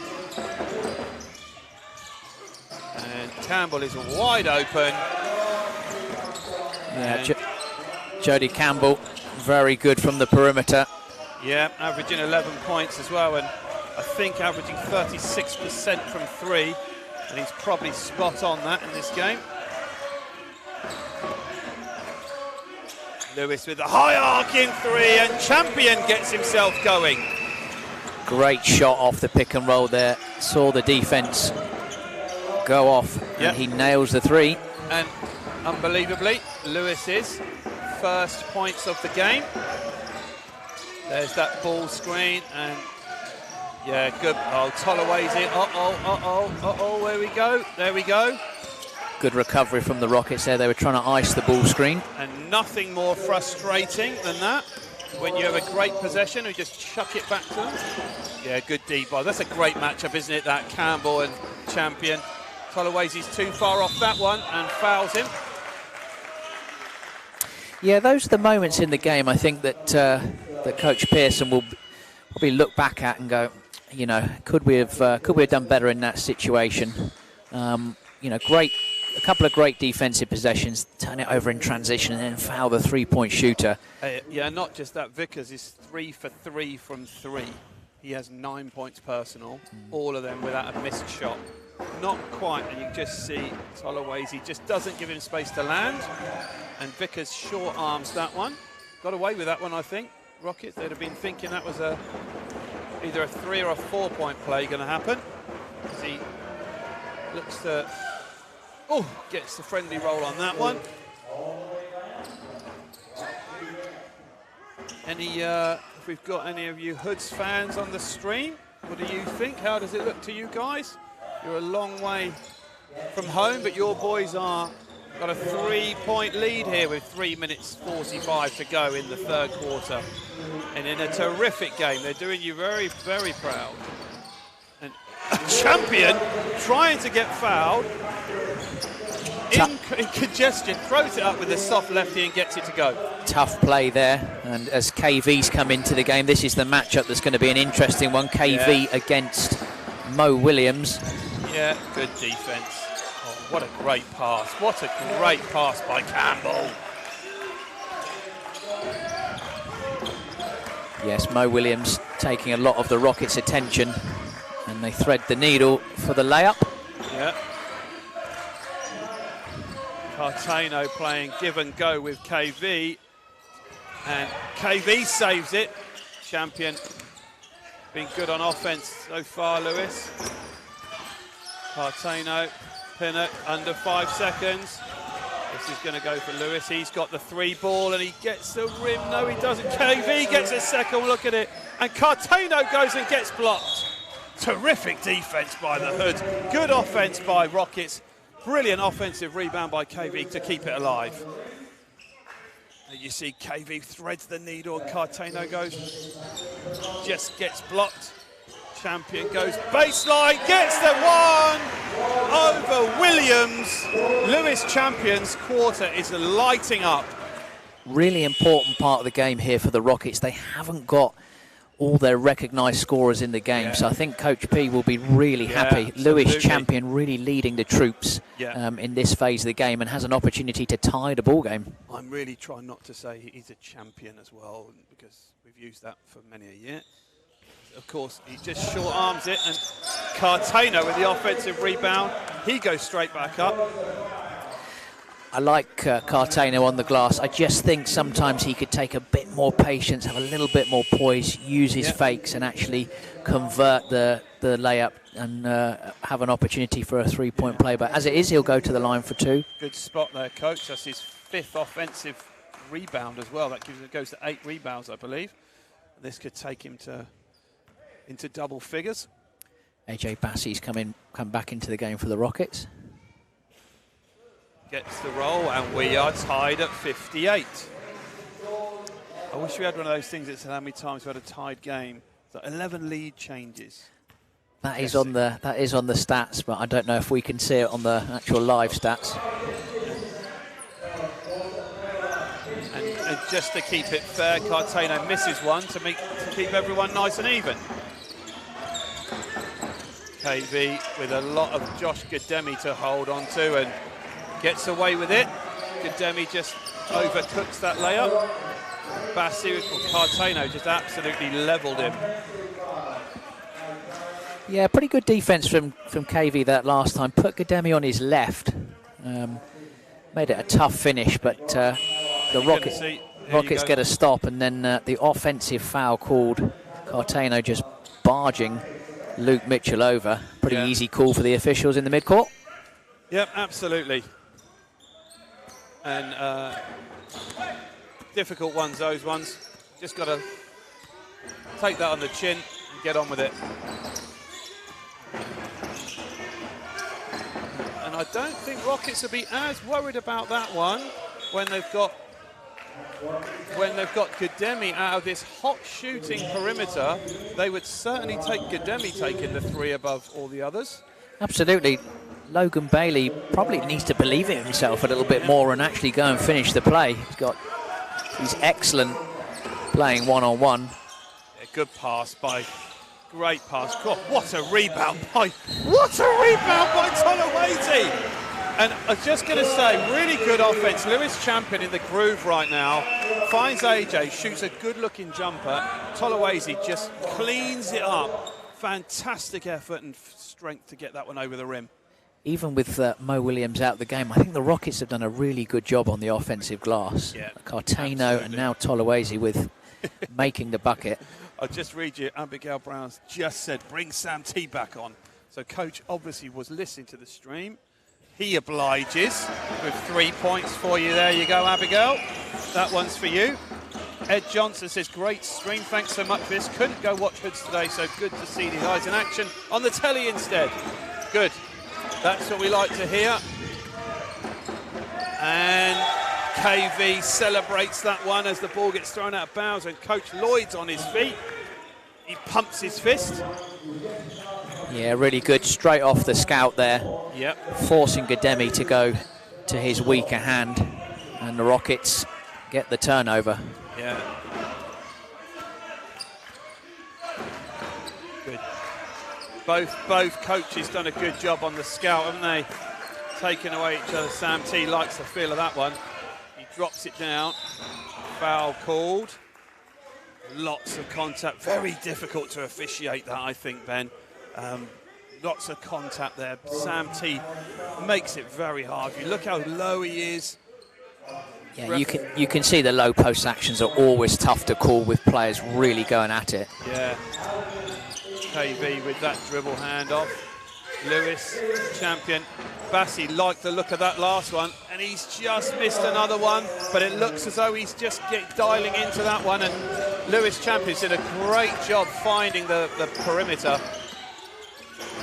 B: And Campbell is wide open.
C: Yeah, Jody Campbell, very good from the perimeter.
B: Yeah, averaging 11 points as well, and I think averaging 36% from 3. And he's probably spot on that in this game. Lewis with the high arc in 3, and Champion gets himself going.
C: Great shot off the pick and roll there. Saw the defence go off, and he nails the 3.
B: And unbelievably, Lewis's first points of the game. There's that ball screen, and yeah, good. Oh, Tolaway's in. There we go.
C: Good recovery from the Rockets there. They were trying to ice the ball screen.
B: And nothing more frustrating than that. When you have a great possession, we just chuck it back to them. Yeah, good deep ball. That's a great matchup, isn't it? That Campbell and Champion. Tolaway's too far off that one and fouls him.
C: Yeah, those are the moments in the game, I think, that Coach Pearson will probably look back at and go, you know, could we have done better in that situation? You know, a couple of great defensive possessions, turn it over in transition and then foul the 3-point shooter.
B: Yeah, not just that. Vickers is 3 for 3 from 3. He has 9 points personal, all of them without a missed shot. Not quite, and you just see Tolaway's, he just doesn't give him space to land, and Vickers short arms that one. Got away with that one, I think. Rockets, they'd have been thinking that was either a 3 or a 4-point play going to happen. As he looks to, gets the friendly roll on that one. If we've got any of you Hoods fans on the stream, what do you think? How does it look to you guys? You're a long way from home, but your boys got a 3-point lead here with 3 minutes 45 to go in the third quarter. And in a terrific game, they're doing you very, very proud. And a Champion trying to get fouled in congestion, throws it up with a soft lefty and gets it to go.
C: Tough play there, and as KV's come into the game, this is the matchup that's going to be an interesting one. KV against Mo Williams.
B: Yeah, good defence. Oh, what a great pass. What a great pass by Campbell.
C: Yes, Mo Williams taking a lot of the Rockets' attention, and they thread the needle for the layup.
B: Yeah. Cartano playing give and go with KV, and KV saves it. Champion been good on offense so far, Lewis. Cartano, Pinnock, under 5 seconds. This is going to go for Lewis. He's got the 3 ball and he gets the rim. No, he doesn't. KV gets a second look at it. And Cartano goes and gets blocked. Terrific defense by the Hoods. Good offense by Rockets. Brilliant offensive rebound by KV to keep it alive. You see KV threads the needle and Cartano goes, just gets blocked. Champion goes baseline, gets the one over Williams. Lewis Champion's quarter is lighting up.
C: Really important part of the game here for the Rockets. They haven't got all their recognised scorers in the game, so I think Coach P will be really happy. Lewis Champion really leading the troops in this phase of the game and has an opportunity to tie the ball game.
B: I'm really trying not to say he's a champion as well, because we've used that for many a year. Of course, he just short arms it, and Cartano with the offensive rebound. He goes straight back up.
C: I like Cartano on the glass. I just think sometimes he could take a bit more patience, have a little bit more poise, use his fakes and actually convert the layup and have an opportunity for a 3-point play. But as it is, he'll go to the line for 2.
B: Good spot there, Coach. That's his 5th offensive rebound as well. That goes to 8 rebounds, I believe. This could take him into double figures.
C: AJ Bassey's come back into the game for the Rockets.
B: Gets the roll, and we are tied at 58. I wish we had one of those things that said how many times we had a tied game. So 11 lead changes.
C: That is on the stats, but I don't know if we can see it on the actual live stats.
B: And just to keep it fair, Cartano misses one to keep everyone nice and even. KV with a lot of Josh Gademi to hold on to and gets away with it. Gademi just overcooks that layup. Cartano just absolutely levelled him.
C: Yeah, pretty good defence from KV that last time. Put Gademi on his left. Made it a tough finish, but the Rockets... Rockets get a stop, and then the offensive foul called. Cartano just barging Luke Mitchell over. Pretty easy call for the officials in the midcourt.
B: Yep, absolutely. And difficult ones, those ones. Just got to take that on the chin and get on with it. And I don't think Rockets will be as worried about that one when they've got Gademi out of this hot shooting perimeter. They would certainly take Gademi taking the 3 above all the others.
C: Absolutely. Logan Bailey probably needs to believe in himself a little bit more and actually go and finish the play. He's excellent playing one-on-one.
B: Yeah, good pass by, great pass. God, what a rebound by Tolowaiti. And I was just going to say, really good offense. Lewis Champion in the groove right now. Finds AJ, shoots a good-looking jumper. Tolowaiti just cleans it up. Fantastic effort and strength to get that one over the rim.
C: Even with Mo Williams out of the game, I think the Rockets have done a really good job on the offensive glass.
B: Yeah,
C: Cartano
B: absolutely.
C: and now Tolowaiti with making the bucket.
B: I'll just read you, Abigail Brown's just said, bring Sam T back on. So Coach obviously was listening to the stream. He obliges with 3 points for you. There you go, Abigail. That one's for you. Ed Johnson says, great stream, thanks so much for this. Couldn't go watch Hoods today, so good to see the guys in action on the telly instead. Good. That's what we like to hear. And KV celebrates that one as the ball gets thrown out of bounds, and Coach Lloyd's on his feet. He pumps his fist.
C: Yeah, really good. Straight off the scout there.
B: Yep.
C: Forcing Gademi to go to his weaker hand. And the Rockets get the turnover.
B: Yeah. Good. Both coaches done a good job on the scout, haven't they? Taking away each other. Sam T likes the feel of that one. He drops it down. Foul called. Lots of contact. Very difficult to officiate that, I think, Ben. Lots of contact there. Sam T makes it very hard. If you look how low he is.
C: Yeah, you can see the low post actions are always tough to call with players really going at it.
B: Yeah. KV with that dribble handoff. Lewis, Champion. Bassi liked the look of that last one, and he's just missed another one, but it looks as though he's just dialing into that one, and Lewis Champion's did a great job finding the perimeter.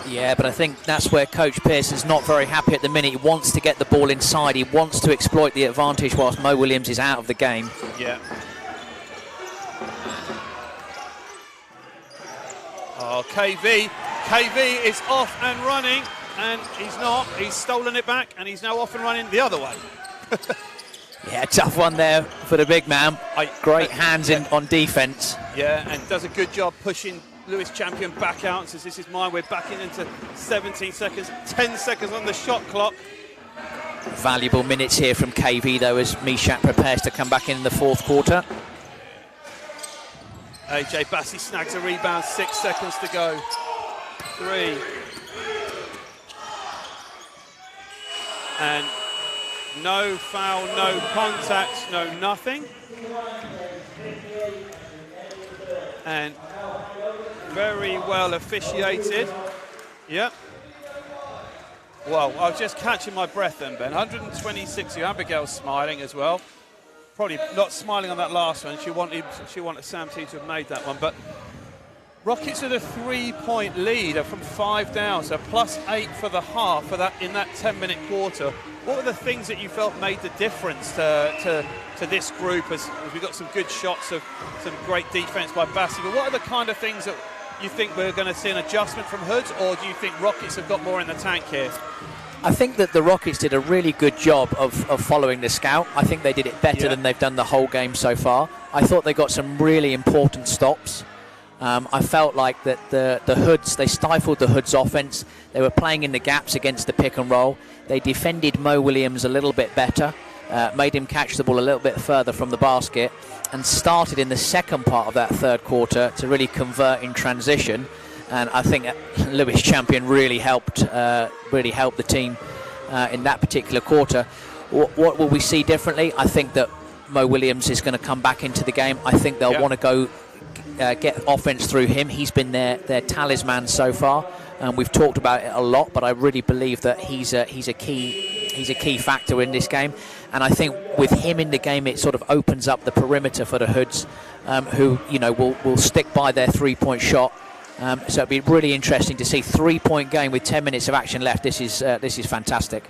C: Yeah, but I think that's where Coach Pearson's not very happy at the minute. He wants to get the ball inside. He wants to exploit the advantage whilst Mo Williams is out of the game.
B: Yeah. Oh, KV is off and running, and he's not. He's stolen it back, and he's now off and running the other way.
C: Yeah, tough one there for the big man. Great hands in on defence.
B: Yeah, and does a good job pushing Lewis Champion back out and says, this is mine. We're backing into 17 seconds, 10 seconds on the shot clock.
C: Valuable minutes here from KV, though, as Mishak prepares to come back in the fourth quarter.
B: AJ Bassi snags a rebound, 6 seconds to go. 3. And no foul, no contact, no nothing. And very well officiated. Yep. Well, I was just catching my breath then, Ben. 126. Abigail's smiling as well. Probably not smiling on that last one. She wanted Sam T to have made that one. But Rockets with a 3-point lead from 5 down, so +8 for the half for that in that 10-minute quarter. What were the things that you felt made the difference to this group? As we got some good shots of some great defense by Bassi, but what are the kind of things that you think we're going to see an adjustment from Hoods, or do you think Rockets have got more in the tank here?
C: I think that the Rockets did a really good job of following the scout. I think they did it better than they've done the whole game so far. I thought they got some really important stops. I felt like that the Hoods, they stifled the Hoods offense. They were playing in the gaps against the pick and roll. They defended Mo Williams a little bit better, made him catch the ball a little bit further from the basket, and started in the second part of that third quarter to really convert in transition. And I think Lewis Champion really helped the team in that particular quarter. What will we see differently? I think that Mo Williams is going to come back into the game. I think they'll want to go get offense through him. He's been their talisman so far, and we've talked about it a lot. But I really believe that he's a key factor in this game. And I think with him in the game, it sort of opens up the perimeter for the Hoods, who will stick by their 3-point shot. So it'll be really interesting to see 3-point game with 10 minutes of action left. This is fantastic.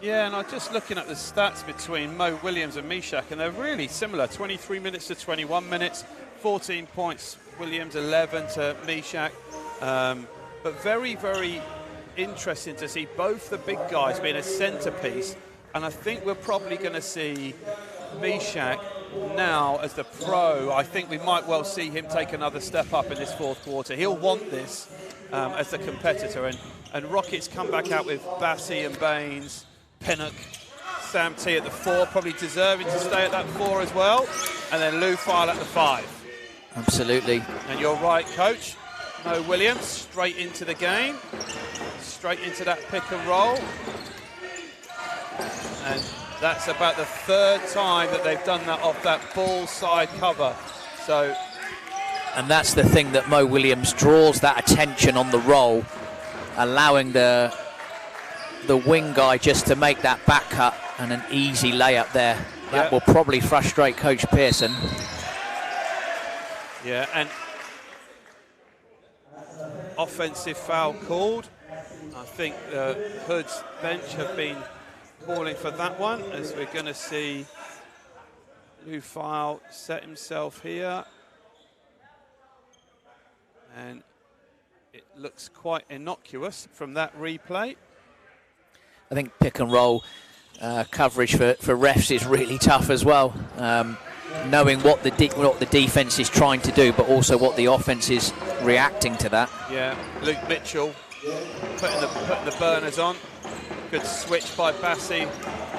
B: Yeah, and I'm just looking at the stats between Mo Williams and Mishak, and they're really similar. 23 minutes to 21 minutes, 14 points Williams, 11 to Mishak. But very, very interesting to see both the big guys being a centrepiece. And I think we're probably going to see Mishak now as the pro. I think we might well see him take another step up in this fourth quarter. He'll want this as the competitor. And Rockets come back out with Bassey and Baines, Pinnock, Sam T at the 4, probably deserving to stay at that 4 as well. And then Lou File at the 5.
C: Absolutely.
B: And you're right, Coach. Mo Williams straight into the game, straight into that pick and roll. And that's about the 3rd time that they've done that off that ball side cover. So,
C: and that's the thing, that Mo Williams draws that attention on the roll, allowing the wing guy just to make that back cut and an easy layup there. That will probably frustrate Coach Pearson.
B: Yeah, and offensive foul called. I think the Hoods bench have been calling for that one, as we're going to see Lou File set himself here. And it looks quite innocuous from that replay.
C: I think pick and roll coverage for refs is really tough as well. Knowing what the defense is trying to do, but also what the offense is reacting to that.
B: Yeah, Luke Mitchell putting the burners on. Good switch by Bassey,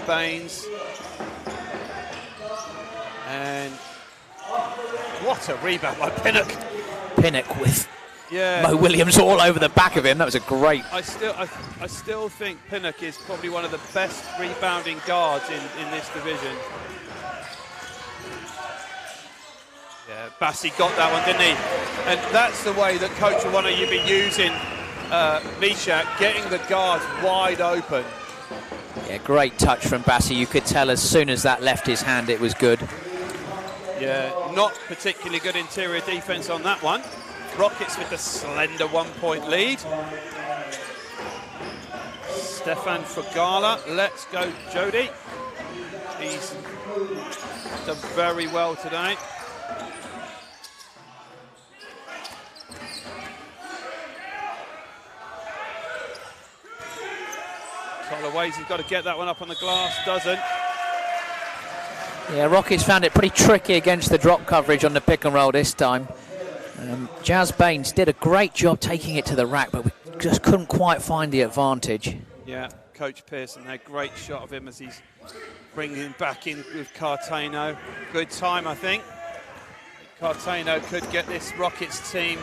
B: Baines. And what a rebound by Pinnock.
C: Pinnock with Mo Williams all over the back of him. That was a great...
B: I still think Pinnock is probably one of the best rebounding guards in this division. Yeah, Bassey got that one, didn't he? And that's the way that Coach will want you be using Mishak, getting the guards wide open.
C: Yeah, great touch from Bassey. You could tell as soon as that left his hand, it was good.
B: Yeah, not particularly good interior defense on that one. Rockets with the slender 1-point lead. Stefan Fugala, let's go Jody. He's done very well today. Ways he's got to get that one up on the glass, doesn't.
C: Yeah, Rockets found it pretty tricky against the drop coverage on the pick and roll this time. Jazz Baines did a great job taking it to the rack, but we just couldn't quite find the advantage.
B: Yeah, Coach Pearson had a great shot of him as he's bringing him back in with Cartano. Good time, I think. Cartano could get this Rockets team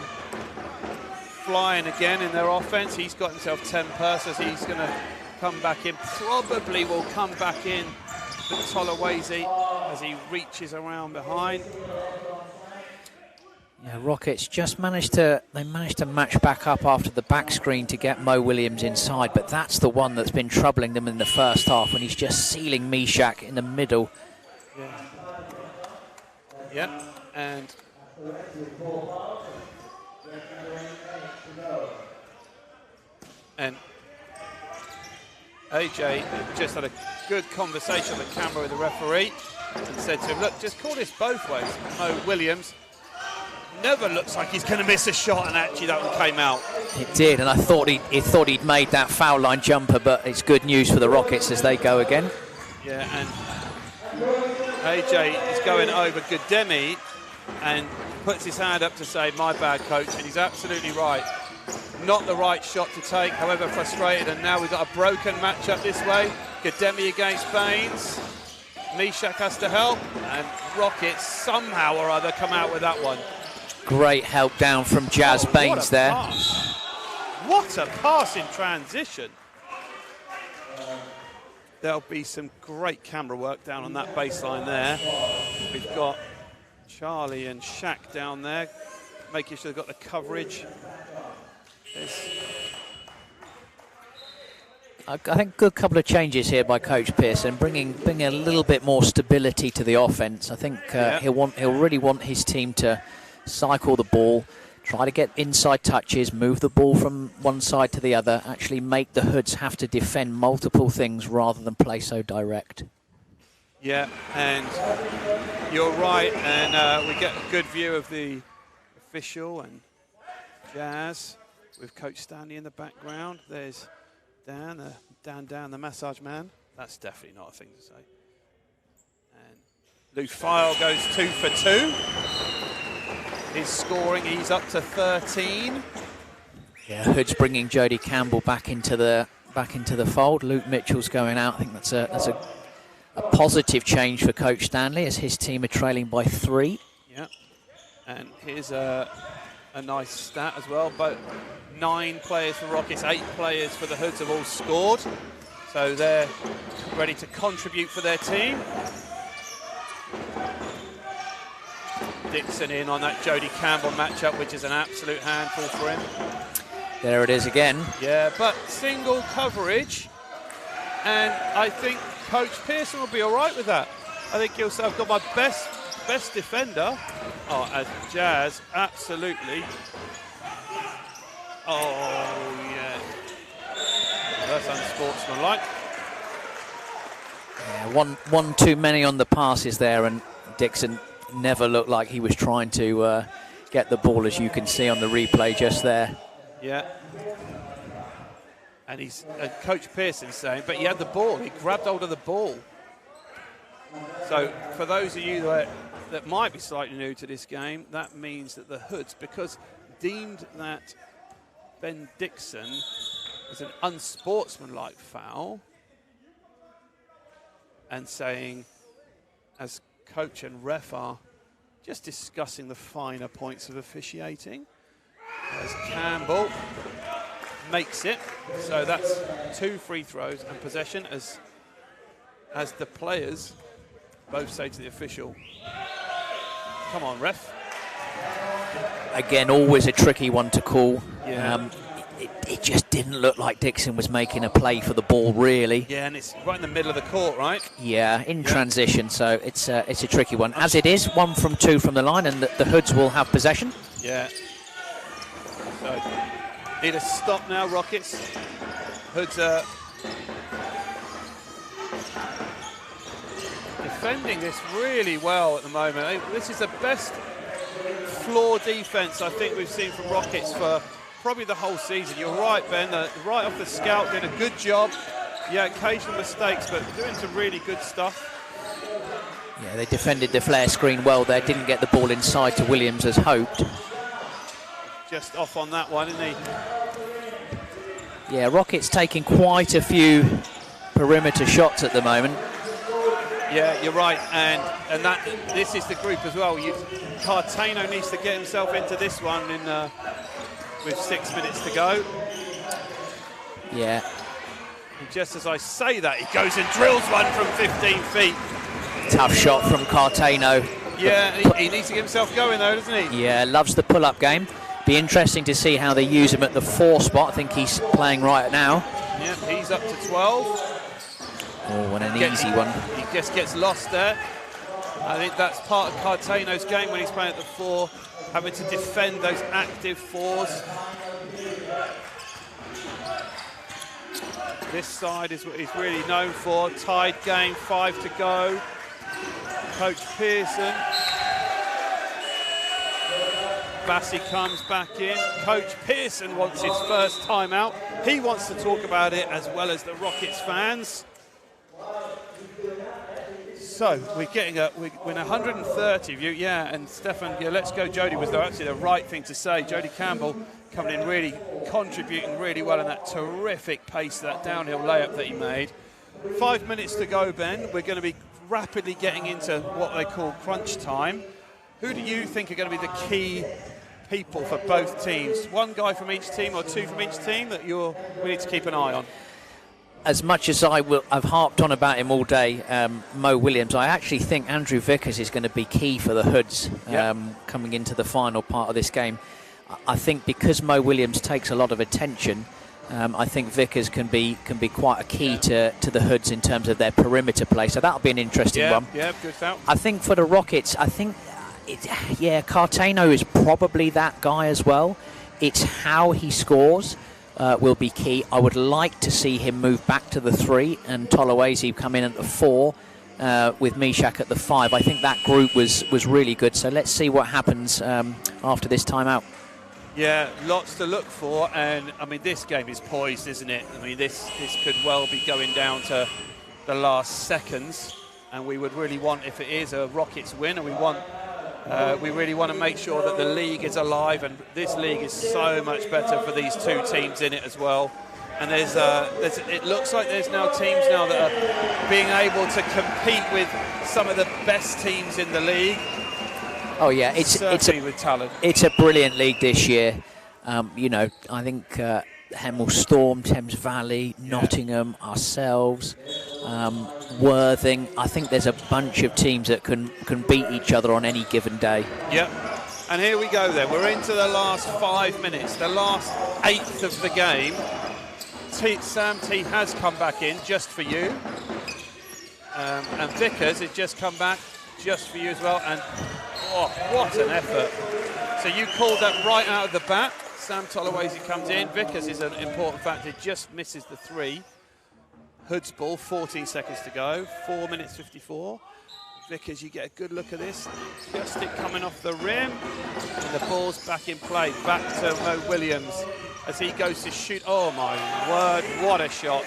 B: flying again in their offense. He's got himself 10 purses. He's going to come back in, probably will come back in for Tolawase as he reaches around behind.
C: Yeah, Rockets managed to match back up after the back screen to get Mo Williams inside, but that's the one that's been troubling them in the first half when he's just sealing Mishak in the middle.
B: Yeah, and AJ just had a good conversation on the camera with the referee and said to him, look, just call this both ways. Mo Williams never looks like he's going to miss a shot, and actually that one came out.
C: It did, and I thought he'd made that foul line jumper, but it's good news for the Rockets as they go again.
B: Yeah, and AJ is going over Gademi and puts his hand up to say, my bad, coach, and he's absolutely right. Not the right shot to take, however frustrated, and now we've got a broken matchup this way. Gademi against Baines. Mishak has to help, and Rockets somehow or other come out with that one.
C: Great help down from Jazz Baines there.
B: What a pass in transition. there'll be some great camera work down on that baseline there. We've got Charlie and Shaq down there, making sure they've got the coverage.
C: I think good couple of changes here by Coach Pearson, bringing a little bit more stability to the offense. I think he'll really want his team to cycle the ball, try to get inside touches, move the ball from one side to the other, actually make the Hoods have to defend multiple things rather than play so direct.
B: Yeah, and you're right, and we get a good view of the official and Jazz with Coach Stanley in the background. There's Dan, the massage man. That's definitely not a thing to say. And Luke File goes 2 for 2. He's scoring, he's up to 13.
C: Yeah, Hood's bringing Jody Campbell back into the fold. Luke Mitchell's going out. I think that's a positive change for Coach Stanley as his team are trailing by 3.
B: Yeah, and here's a nice stat as well. But 9 players for Rockets, 8 players for the Hoods have all scored. So they're ready to contribute for their team. Dixon in on that Jody Campbell matchup, which is an absolute handful for him.
C: There it is again.
B: Yeah, but single coverage. And I think Coach Pearson will be all right with that. I think he'll say, I've got my best defender. Oh, as Jazz, absolutely. Oh, yeah. That's unsportsmanlike.
C: Yeah, one too many on the passes there, and Dixon never looked like he was trying to get the ball, as you can see on the replay just there.
B: Yeah. And Coach Pearson's saying, but he had the ball. He grabbed hold of the ball. So for those of you that might be slightly new to this game, that means that the Hoods, because deemed that Ben Dixon as an unsportsmanlike foul, and saying, as coach and ref are just discussing the finer points of officiating, as Campbell makes it. So that's 2 free throws and possession as the players both say to the official, come on, ref.
C: Again, always a tricky one to call.
B: Yeah.
C: It just didn't look like Dixon was making a play for the ball, really.
B: Yeah, and it's right in the middle of the court, right?
C: Yeah, in transition, so it's a tricky one. As it is, 1 from 2 from the line, and the Hoods will have possession.
B: Yeah. So, need a stop now, Rockets. Hoods are defending this really well at the moment. This is the best floor defense I think we've seen from Rockets for probably the whole season. You're right, Ben. Right off the scout, did a good job. Yeah, occasional mistakes, but doing some really good stuff.
C: Yeah, they defended the flare screen well there. Didn't get the ball inside to Williams as hoped.
B: Just off on that one, isn't he?
C: Yeah, Rockets taking quite a few perimeter shots at the moment.
B: Yeah, you're right, and this is the group as well. Cartano needs to get himself into this one with 6 minutes to go.
C: Yeah.
B: And just as I say that, he goes and drills one from 15 feet.
C: Tough shot from Cartano.
B: Yeah, he needs to get himself going though, doesn't he?
C: Yeah, loves the pull-up game. Be interesting to see how they use him at the 4 spot. I think he's playing right now.
B: Yeah, he's up to 12.
C: Oh, and an easy one.
B: He just gets lost there. I think that's part of Cartano's game when he's playing at the 4, having to defend those active 4s. This side is what he's really known for. Tied game, 5 to go. Coach Pearson. Bassey comes back in. Coach Pearson wants his first timeout. He wants to talk about it as well as the Rockets fans. So we're getting we're 130 of you, yeah, and Stefan, yeah, let's go Jody was actually the right thing to say. Jody Campbell coming in really, contributing really well in that terrific pace, that downhill layup that he made. 5 minutes to go, Ben. We're going to be rapidly getting into what they call crunch time. Who do you think are going to be the key people for both teams? One guy from each team or 2 from each team that we need to keep an eye on?
C: as much as I've harped on about him all day, Mo Williams, I actually think Andrew Vickers is going to be key for the Hoods coming into the final part of this game. I think because Mo Williams takes a lot of attention, I think Vickers can be quite a key to the Hoods in terms of their perimeter play. So that'll be an interesting one.
B: Yeah, good shout.
C: I think for the Rockets, I think, Cartano is probably that guy as well. It's how he scores will be key. I would like to see him move back to the 3 and Tolowazi come in at the 4 with Mishak at the 5. I think that group was really good. So let's see what happens after this timeout.
B: Yeah, lots to look for, and I mean this game is poised, isn't it? I mean this could well be going down to the last seconds, and we would really want, if it is a Rockets win, and we really want to make sure that the league is alive, and this league is so much better for these two teams in it as well. And it looks like there's now teams now that are being able to compete with some of the best teams in the league.
C: Oh yeah, it's
B: with talent.
C: It's a brilliant league this year. I think Hemel Storm, Thames Valley, Nottingham, ourselves, Worthing. I think there's a bunch of teams that can beat each other on any given day.
B: Yep. And here we go then. We're into the last 5 minutes, the last 1/8 of the game. Sam T has come back in just for you. And Vickers has just come back just for you as well. And oh, what an effort. So you called that right out of the bat. Sam Tolowazi comes in. Vickers is an important factor, just misses the 3. Hood's ball, 14 seconds to go, 4 minutes 54. Vickers, you get a good look at this. Just it coming off the rim. And the ball's back in play. Back to Mo Williams as he goes to shoot. Oh my word, what a shot.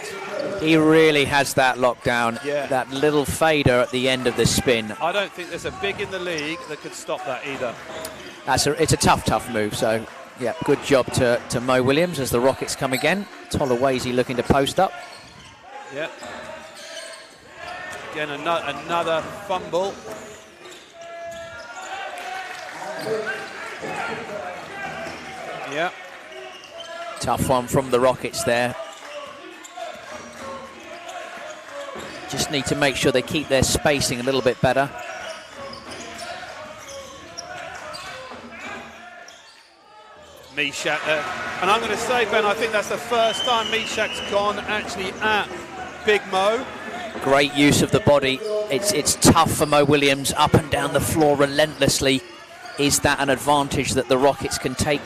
C: He really has that locked down.
B: Yeah.
C: That little fader at the end of the spin.
B: I don't think there's a big in the league that could stop that either.
C: It's a tough move. So, yeah, good job to Mo Williams as the Rockets come again. Tolowazi looking to post up.
B: Yeah. Again, another fumble. Yeah.
C: Tough one from the Rockets there. Just need to make sure they keep their spacing a little bit better.
B: Mishak, and I'm going to say, Ben, I think that's the first time Mishak's gone actually at Big Mo.
C: Great use of the body. It's tough for Mo Williams, up and down the floor relentlessly. Is that an advantage that the Rockets can take?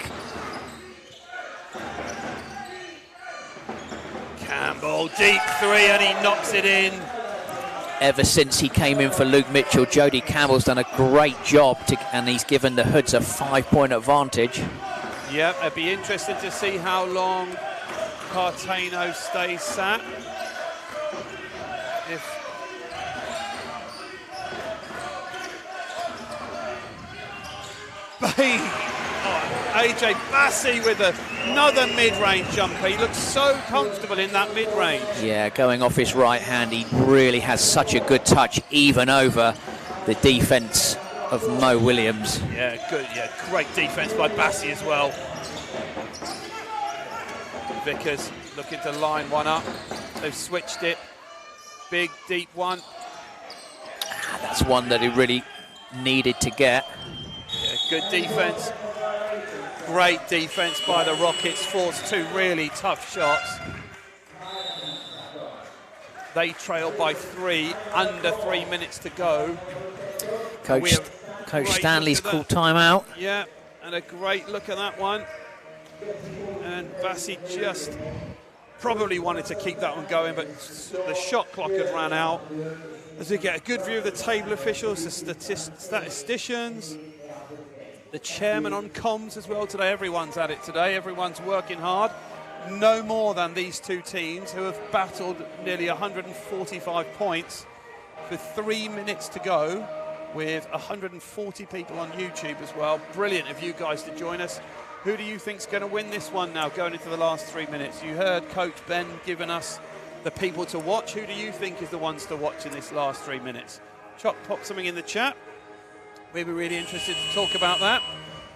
B: Campbell, deep 3, and he knocks it in.
C: Ever since he came in for Luke Mitchell, Jody Campbell's done a great job, and he's given the Hoods a 5-point advantage.
B: Yeah, it'd be interesting to see how long Cartano stays sat. AJ Bassi with another mid-range jumper. He looks so comfortable in that mid-range. Yeah,
C: going off his right hand, he really has such a good touch, even over the defense of Mo Williams.
B: Yeah, good. Yeah, great defense by Bassi as well. Vickers looking to line one up. They've switched it. Big, deep one.
C: That's one that he really needed to get.
B: Yeah, good defense. Great defense by the Rockets. Forced 2 really tough shots. They trail by 3, under 3 minutes to go.
C: Coach Stanley's called timeout.
B: Yeah, and a great look at that one. And Bassi just probably wanted to keep that one going, but the shot clock had ran out. As we get a good view of the table officials, the statisticians, the chairman on comms as well today. Everyone's at it today. Everyone's working hard. No more than these two teams who have battled nearly 145 points with 3 minutes to go, with 140 people on YouTube as well. Brilliant of you guys to join us. Who do you think's going to win this one now, going into the last 3 minutes? You heard Coach Ben giving us the people to watch. Who do you think is the ones to watch in this last 3 minutes? Pop something in the chat. We'd be really interested to talk about that.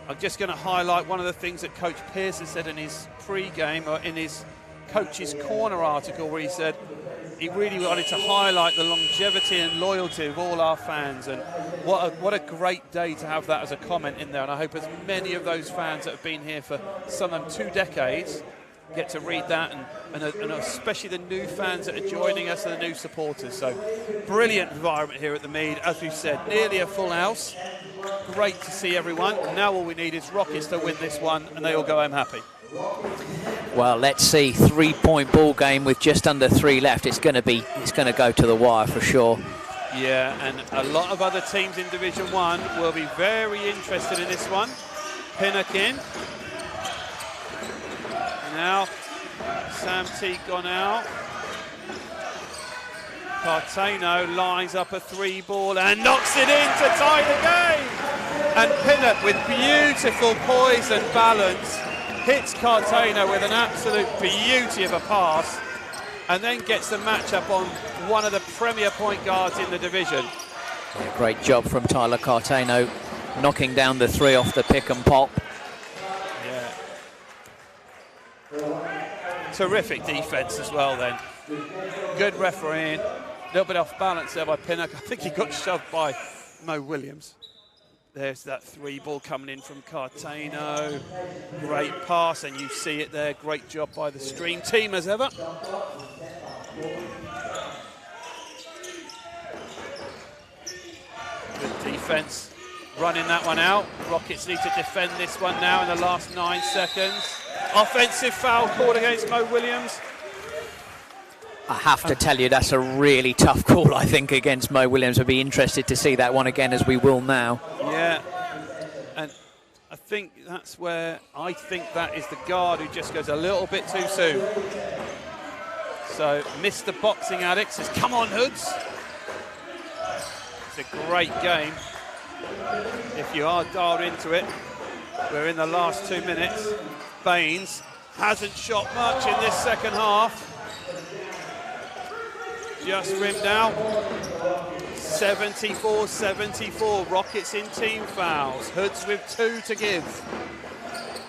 B: I'm just going to highlight one of the things that Coach Pearce has said in his pre-game, or in his Coach's Corner article where he said he really wanted to highlight the longevity and loyalty of all our fans, and what a great day to have that as a comment in there. And I hope as many of those fans that have been here for some of them 2 decades get to read that, and especially the new fans that are joining us and the new supporters. So brilliant environment here at the Mead. As we've said, nearly a full house. Great to see everyone. Now all we need is Rockets to win this one and they all go home happy.
C: Well, let's see. 3-point ball game with just under 3 left. It's going to go to the wire for sure.
B: Yeah, and a lot of other teams in Division 1 will be very interested in this one. Pinnock in. Now, Sam Teague gone out. Cartano lines up a 3 ball and knocks it in to tie the game. And Pinnock, with beautiful poise and balance, hits Cartano with an absolute beauty of a pass, and then gets the matchup on one of the premier point guards in the division.
C: Yeah, great job from Tyler Cartano, knocking down the 3 off the pick and pop.
B: Terrific defence as well then. Good refereeing. A little bit off balance there by Pinnock. I think he got shoved by Mo Williams. There's that 3 ball coming in from Cartano. Great pass, and you see it there. Great job by the Stream team as ever. Good defence. Running that one out. Rockets need to defend this one now in the last 9 seconds. Offensive foul called against Mo Williams.
C: I have to tell you, that's a really tough call, I think, against Mo Williams. I'd be interested to see that one again, as we will now.
B: Yeah, and I think that's where I think that is the guard who just goes a little bit too soon. So, Mr. Boxing Addicts says, come on, Hoods. It's a great game. If you are dialed into it, we're in the last 2 minutes. Baines hasn't shot much in this second half. Just rimmed out. 74-74. Rockets in team fouls. Hoods with 2 to give.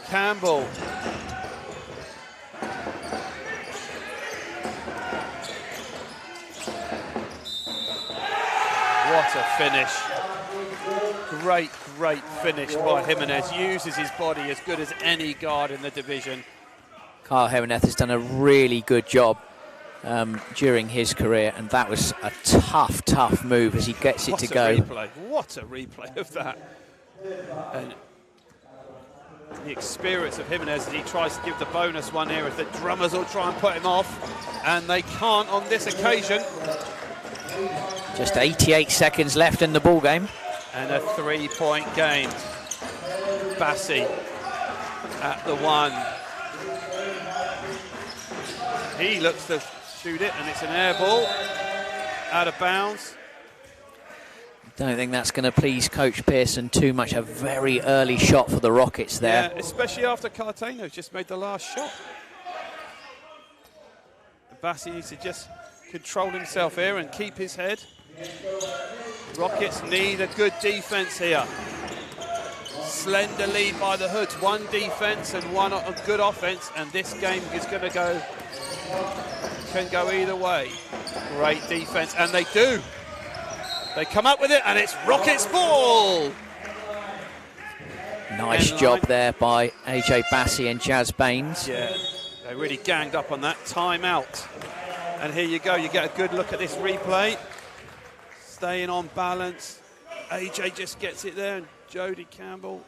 B: Campbell. What a finish. Great finish by Jimenez. Uses his body as good as any guard in the division.
C: Kyle Jimenez has done a really good job during his career, and that was a tough move as he gets it to go.
B: What a replay of that. And the experience of Jimenez as he tries to give the bonus one here, as the drummers will try and put him off, and they can't on this occasion.
C: Just 88 seconds left in the ball game.
B: And a 3-point game. Bassi at the 1. He looks to shoot it, and it's an air ball. Out of bounds.
C: Don't think that's going to please Coach Pearson too much. A very early shot for the Rockets there.
B: Yeah, especially after Cartano's just made the last shot. Bassi needs to just control himself here and keep his head. Rockets need a good defence here. Slender lead by the Hoods. 1 defence and 1 good offence, and this game is going to can go either way. Great defence, and they do. They come up with it, and it's Rockets ball.
C: Nice job there by AJ Bassi and Jazz Baines.
B: Yeah, they really ganged up on that. Timeout. And here you go, you get a good look at this replay. Staying on balance. AJ just gets it there, and Jody Campbell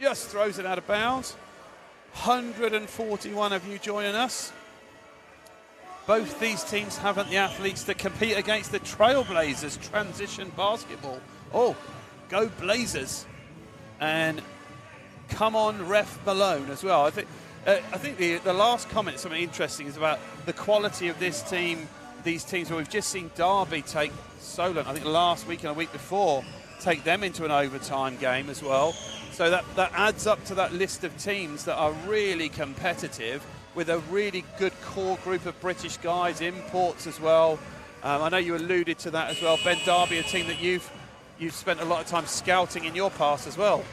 B: just throws it out of bounds. 141 of you joining us. Both these teams haven't the athletes to compete against the Trailblazers transition basketball. Oh, go Blazers. And come on, Ref Malone as well. I think the last comment, something interesting, is about the quality of this team, these teams where we've just seen Derby take Solent, I think last week and a week before, take them into an overtime game as well. So that adds up to that list of teams that are really competitive, with a really good core group of British guys, imports as well. I know you alluded to that as well. Ben Derby, a team that you've spent a lot of time scouting in your past as well.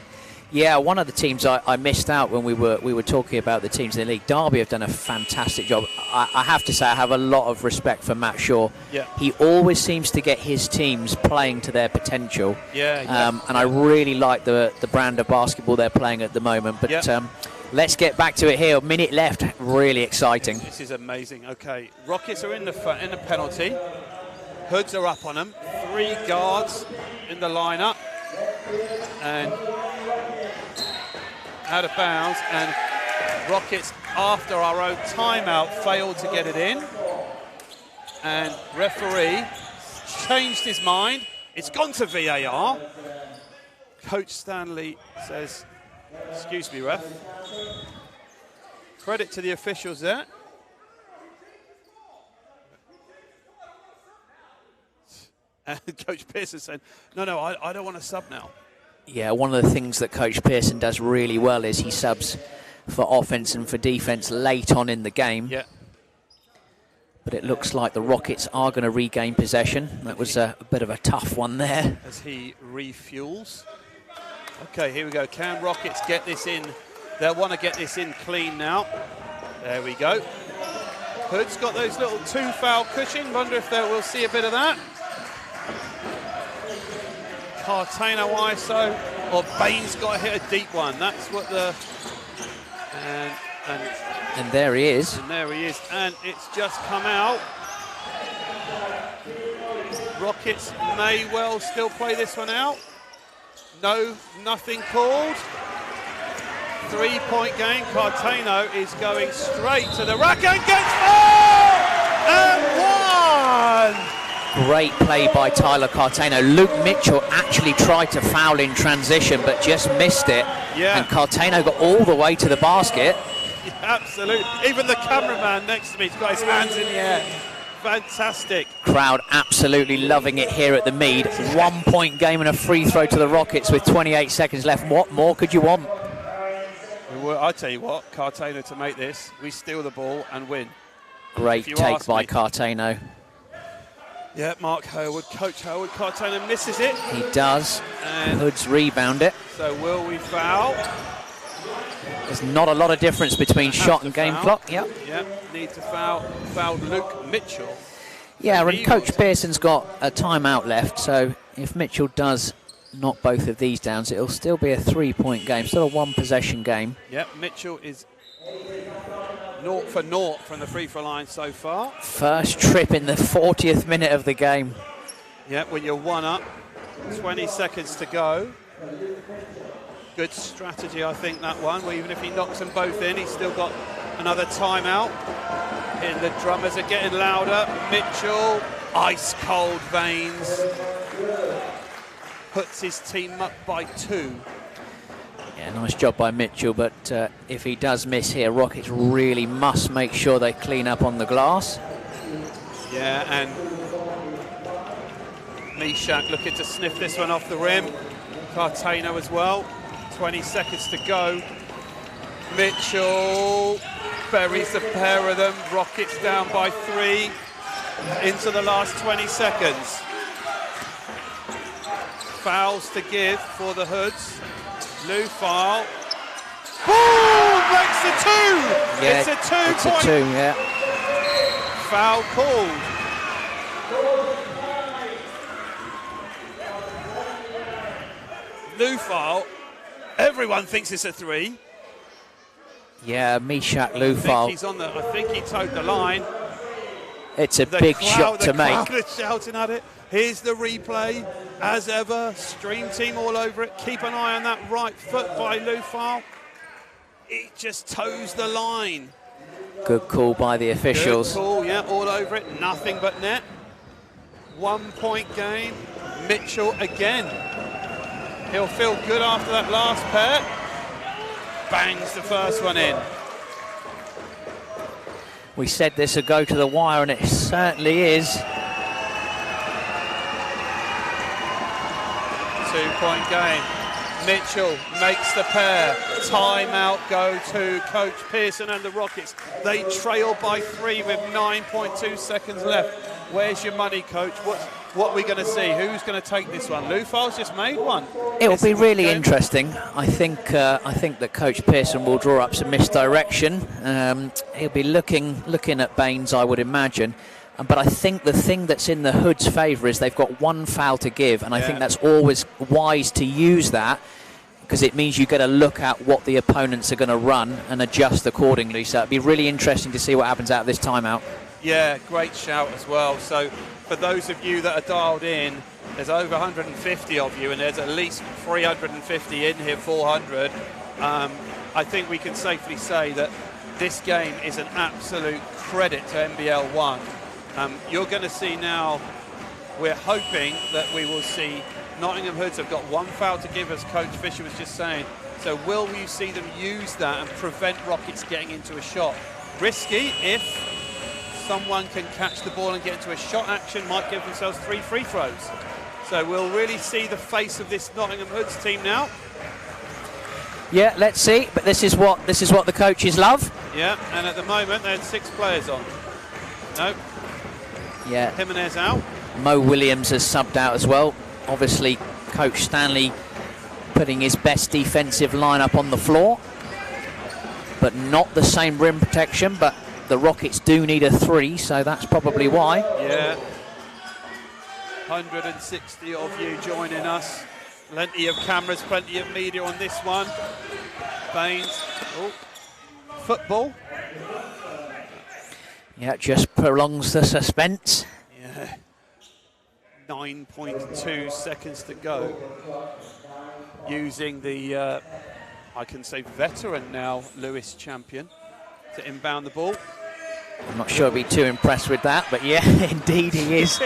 C: Yeah, one of the teams I missed out when we were talking about the teams in the league. Derby have done a fantastic job. I have to say I have a lot of respect for Matt Shaw.
B: Yeah.
C: He always seems to get his teams playing to their potential.
B: Yeah.
C: And I really like the brand of basketball they're playing at the moment. But let's get back to it here. A minute left. Really exciting.
B: This is amazing. Okay, Rockets are in the penalty. Hoods are up on them. 3 guards in the lineup. And out of bounds, and Rockets, after our own timeout, failed to get it in. And referee changed his mind. It's gone to VAR. Coach Stanley says, excuse me, ref. Credit to the officials there. And Coach Pearson said, no, I don't want to sub now.
C: Yeah, one of the things that Coach Pearson does really well is he subs for offense and for defense late on in the game.
B: Yeah.
C: But it looks like the Rockets are going to regain possession. That was a bit of a tough one there.
B: As he refuels. Okay, here we go. Can Rockets get this in? They'll want to get this in clean now. There we go. Hood's got those little 2-foul cushion. Wonder if we'll see a bit of that. Cartano ISO, or Bain's got to hit a deep one. That's what the...
C: And there he is.
B: And there he is. And it's just come out. Rockets may well still play this one out. No, nothing called. 3-point game. Cartano is going straight to the rack and gets 4 and 1.
C: Great play by Tyler Cartano. Luke Mitchell actually tried to foul in transition, but just missed it.
B: Yeah.
C: And Cartano got all the way to the basket.
B: Yeah, absolutely. Even the cameraman next to me has got his hands in the air. Fantastic.
C: Crowd absolutely loving it here at the Mead. 1-point game and a free throw to the Rockets with 28 seconds left. What more could you want?
B: Well, I tell you what, Cartano to make this, we steal the ball and win.
C: Great take by Cartano.
B: Yeah, Mark Herwood, Coach Herwood. Cartano misses it.
C: He does. And Hoods rebound it.
B: So will we foul?
C: There's not a lot of difference between shot and game clock. Yep.
B: Yep, need to foul Luke Mitchell.
C: Yeah, and Coach Pearson's got a timeout left, so if Mitchell does knock both of these down, it'll still be a 3-point game, still a 1-possession game.
B: Yep, Mitchell is 0 for 0 from the free throw line so far.
C: First trip in the 40th minute of the game.
B: Yep, when you're 1 up, 20 seconds to go. Good strategy, I think, that one. Well, even if he knocks them both in, he's still got another timeout. And the drummers are getting louder. Mitchell, ice cold veins. Puts his team up by 2.
C: Yeah, nice job by Mitchell, but if he does miss here, Rockets really must make sure they clean up on the glass.
B: Yeah, and Mishak looking to sniff this one off the rim. Cartano as well. 20 seconds to go. Mitchell buries the pair of them. Rockets down by 3 into the last 20 seconds. Fouls to give for the Hoods. Lou foul. Boom! Breaks the 2!
C: Yeah,
B: it's a 2-point.
C: It's a 2, yeah.
B: Foul called. Lou foul. Everyone thinks it's a 3.
C: Yeah, Mishak Lufal.
B: I think he towed the line.
C: It's a big shot to make.
B: The crowd is shouting at it. Here's the replay. As ever, Stream Team all over it. Keep an eye on that right foot by Lufal. It just toes the line.
C: Good call by the officials.
B: Good call, yeah, all over it. Nothing but net. 1-point game. Mitchell again. He'll feel good after that last pair. Bangs the first one in.
C: We said this would go to the wire, and it certainly is.
B: 2-point game. Mitchell makes the pair. Timeout go to Coach Pearson and the Rockets. They trail by 3 with 9.2 seconds left. Where's your money, Coach? what we're going to see. Who's going to take this one? Lou Files just made one.
C: It'll be really interesting. I think that Coach Pearson will draw up some misdirection. He'll be looking at Baines, I would imagine. But I think the thing that's in the Hoods' favour is they've got one foul to give, and I think that's always wise to use that, because it means you get a look at what the opponents are going to run and adjust accordingly. So it'll be really interesting to see what happens out of this timeout.
B: Yeah, great shout as well. So for those of you that are dialed in, there's over 150 of you, and there's at least 350 in here, 400. I think we can safely say that this game is an absolute credit to NBL 1. You're going to see now, we're hoping that we will see Nottingham Hoods have got one foul to give, as Coach Fisher was just saying. So will you see them use that and prevent Rockets getting into a shot? Risky if someone can catch the ball and get into a shot action, might give themselves 3 free throws. So we'll really see the face of this Nottingham Hoods team now.
C: Yeah, let's see. But this is what the coaches love.
B: Yeah, and at the moment they had 6 players on. No.
C: Yeah.
B: Jimenez out.
C: Mo Williams has subbed out as well. Obviously, Coach Stanley putting his best defensive lineup on the floor, but not the same rim protection. But the Rockets do need a 3, so that's probably why.
B: Yeah. 160 of you joining us. Plenty of cameras, plenty of media on this one. Baines. Oh. Football.
C: Yeah, just prolongs the suspense.
B: Yeah. 9.2 seconds to go. Using the, I can say, veteran now, Lewis Champion, to inbound the ball.
C: I'm not sure I'd be too impressed with that, but yeah, indeed he is.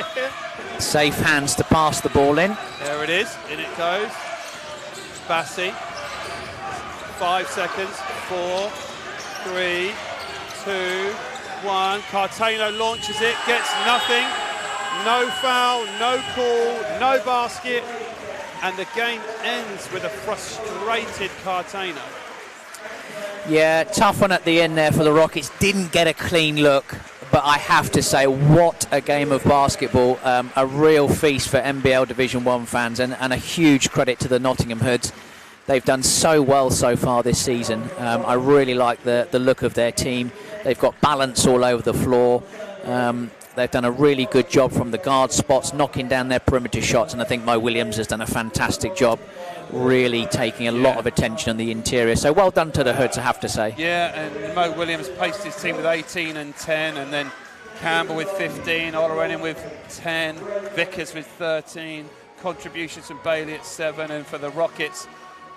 C: Safe hands to pass the ball in.
B: There it is, in it goes. Bassi. 5 seconds, 4, 3, 2, 1. Cartano launches it, gets nothing. No foul, no call, no basket, and the game ends with a frustrated Cartano.
C: Yeah, tough one at the end there for the Rockets. Didn't get a clean look, but I have to say, what a game of basketball. A real feast for NBL Division 1 fans, and a huge credit to the Nottingham Hoods. They've done so well so far this season. I really like the look of their team. They've got balance all over the floor. They've done a really good job from the guard spots, knocking down their perimeter shots, and I think Mo Williams has done a fantastic job, really taking a lot of attention on the interior. So well done to the Hoods, I have to say. Yeah,
B: and Mo Williams paced his team with 18 and 10, and then Campbell with 15, Olerenin with 10, Vickers with 13, contributions from Bailey at 7, and for the Rockets,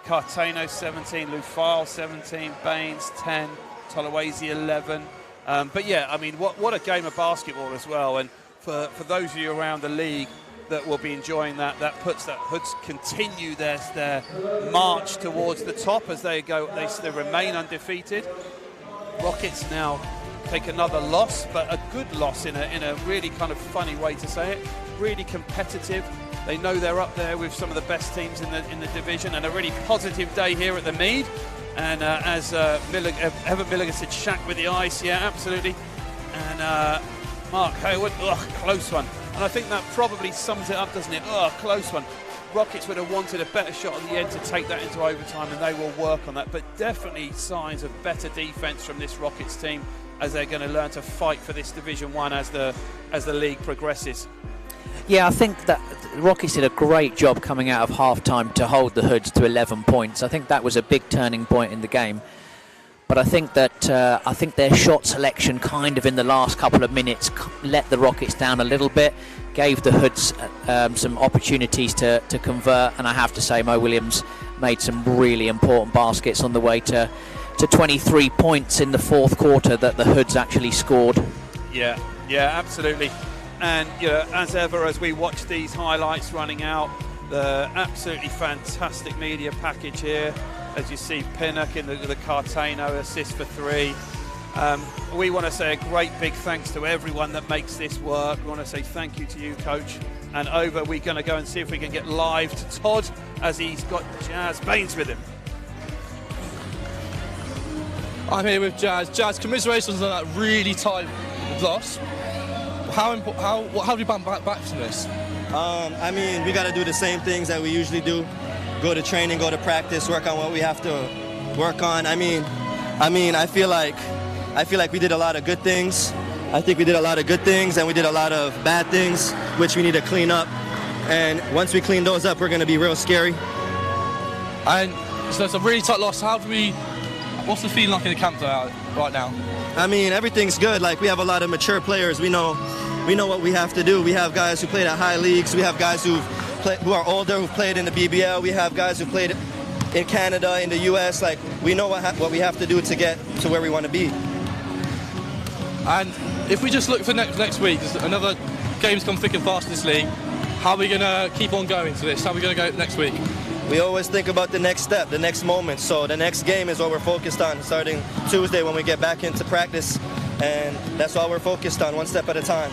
B: Cartano 17, Lufile 17, Baines 10, Tolawase 11. But yeah, I mean, what a game of basketball as well. And for those of you around the league that will be enjoying that puts that Hoods continue their march towards the top as they remain undefeated. Rockets now take another loss, but a good loss in a really kind of funny way to say it. Really competitive. They know they're up there with some of the best teams in the division, and a really positive day here at the Mead. And as Evan Milligan said, Shaq with the ice, yeah, absolutely. And Mark Hayward, close one. And I think that probably sums it up, doesn't it? Close one. Rockets would have wanted a better shot at the end to take that into overtime, and they will work on that. But definitely signs of better defence from this Rockets team, as they're going to learn to fight for this Division 1 as the league progresses.
C: Yeah, I think that the Rockets did a great job coming out of half-time to hold the Hoods to 11 points. I think that was a big turning point in the game. But I think that their shot selection kind of in the last couple of minutes let the Rockets down a little bit, gave the Hoods some opportunities to convert. And I have to say, Mo Williams made some really important baskets on the way to 23 points in the fourth quarter that the Hoods actually scored.
B: Yeah, absolutely. And you know, as ever, as we watch these highlights running out, the absolutely fantastic media package here. As you see, Pinnock in the Cartano assist for 3. We want to say a great big thanks to everyone that makes this work. We want to say thank you to you, Coach. And over, we're going to go and see if we can get live to Todd, as he's got Jazz Baines with him.
D: I'm here with Jazz. Jazz, commiserations on that really tight loss. How do you bounce back from this?
E: I mean, we got to do the same things that we usually do. Go to training, go to practice, work on what we have to work on. I mean, I feel like we did a lot of good things. I think we did a lot of good things, and we did a lot of bad things, which we need to clean up. And once we clean those up, we're going to be real scary.
D: And so it's a really tight loss. What's the feeling like in the camp right now?
E: I mean, everything's good. Like, we have a lot of mature players. We know what we have to do. We have guys who played at high leagues. We have guys who are older, who've played in the BBL. We have guys who played in Canada, in the U.S. Like, we know what we have to do to get to where we want to be.
D: And if we just look for next week, there's another game's come thick and fast in this league. How are we going to keep on going to this? How are we going to go next week?
E: We always think about the next step, the next moment. So the next game is what we're focused on, starting Tuesday when we get back into practice. And that's all we're focused on, one step at a time.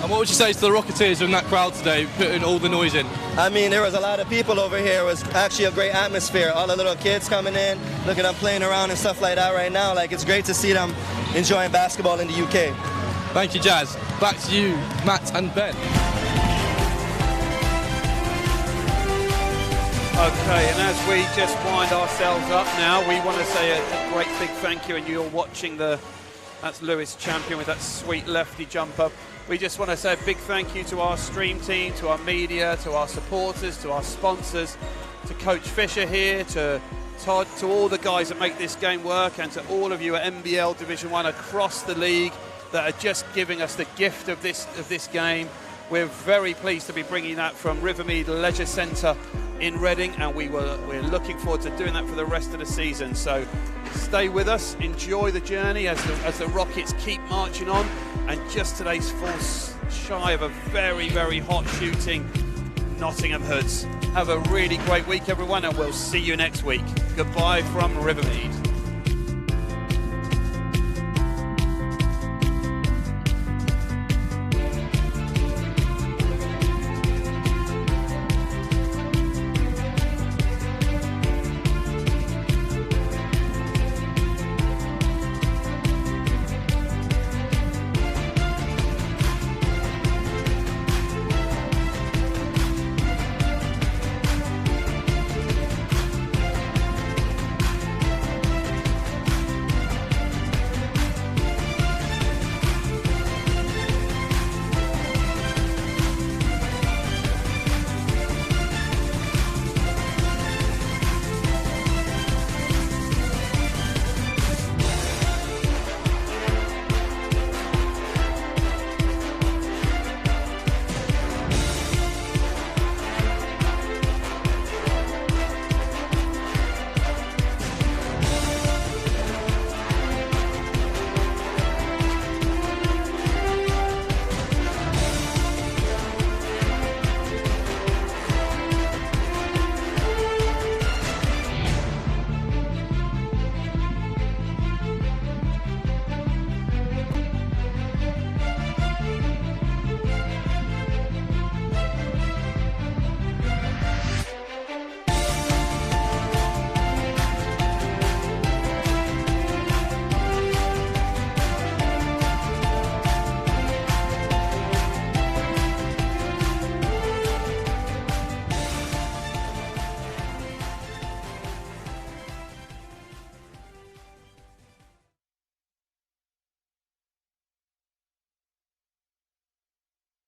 D: And what would you say to the Rocketeers in that crowd today, putting all the noise in?
E: I mean, there was a lot of people over here. It was actually a great atmosphere. All the little kids coming in, look at them playing around and stuff like that right now. Like, it's great to see them enjoying basketball in the UK.
D: Thank you, Jazz. Back to you, Matt and Ben.
B: Okay, and as we just wind ourselves up now, we want to say a great big thank you, and you're watching that's Lewis Champion with that sweet lefty jumper. We just want to say a big thank you to our stream team, to our media, to our supporters, to our sponsors, to Coach Fisher here, to Todd, to all the guys that make this game work, and to all of you at NBL Division 1 across the league that are just giving us the gift of this game. We're very pleased to be bringing that from Rivermead Leisure Centre in Reading, and we're looking forward to doing that for the rest of the season. So stay with us, enjoy the journey as the Rockets keep marching on, and just today's falls shy of a very, very hot shooting Nottingham Hoods. Have a really great week, everyone, and we'll see you next week. Goodbye from Rivermead.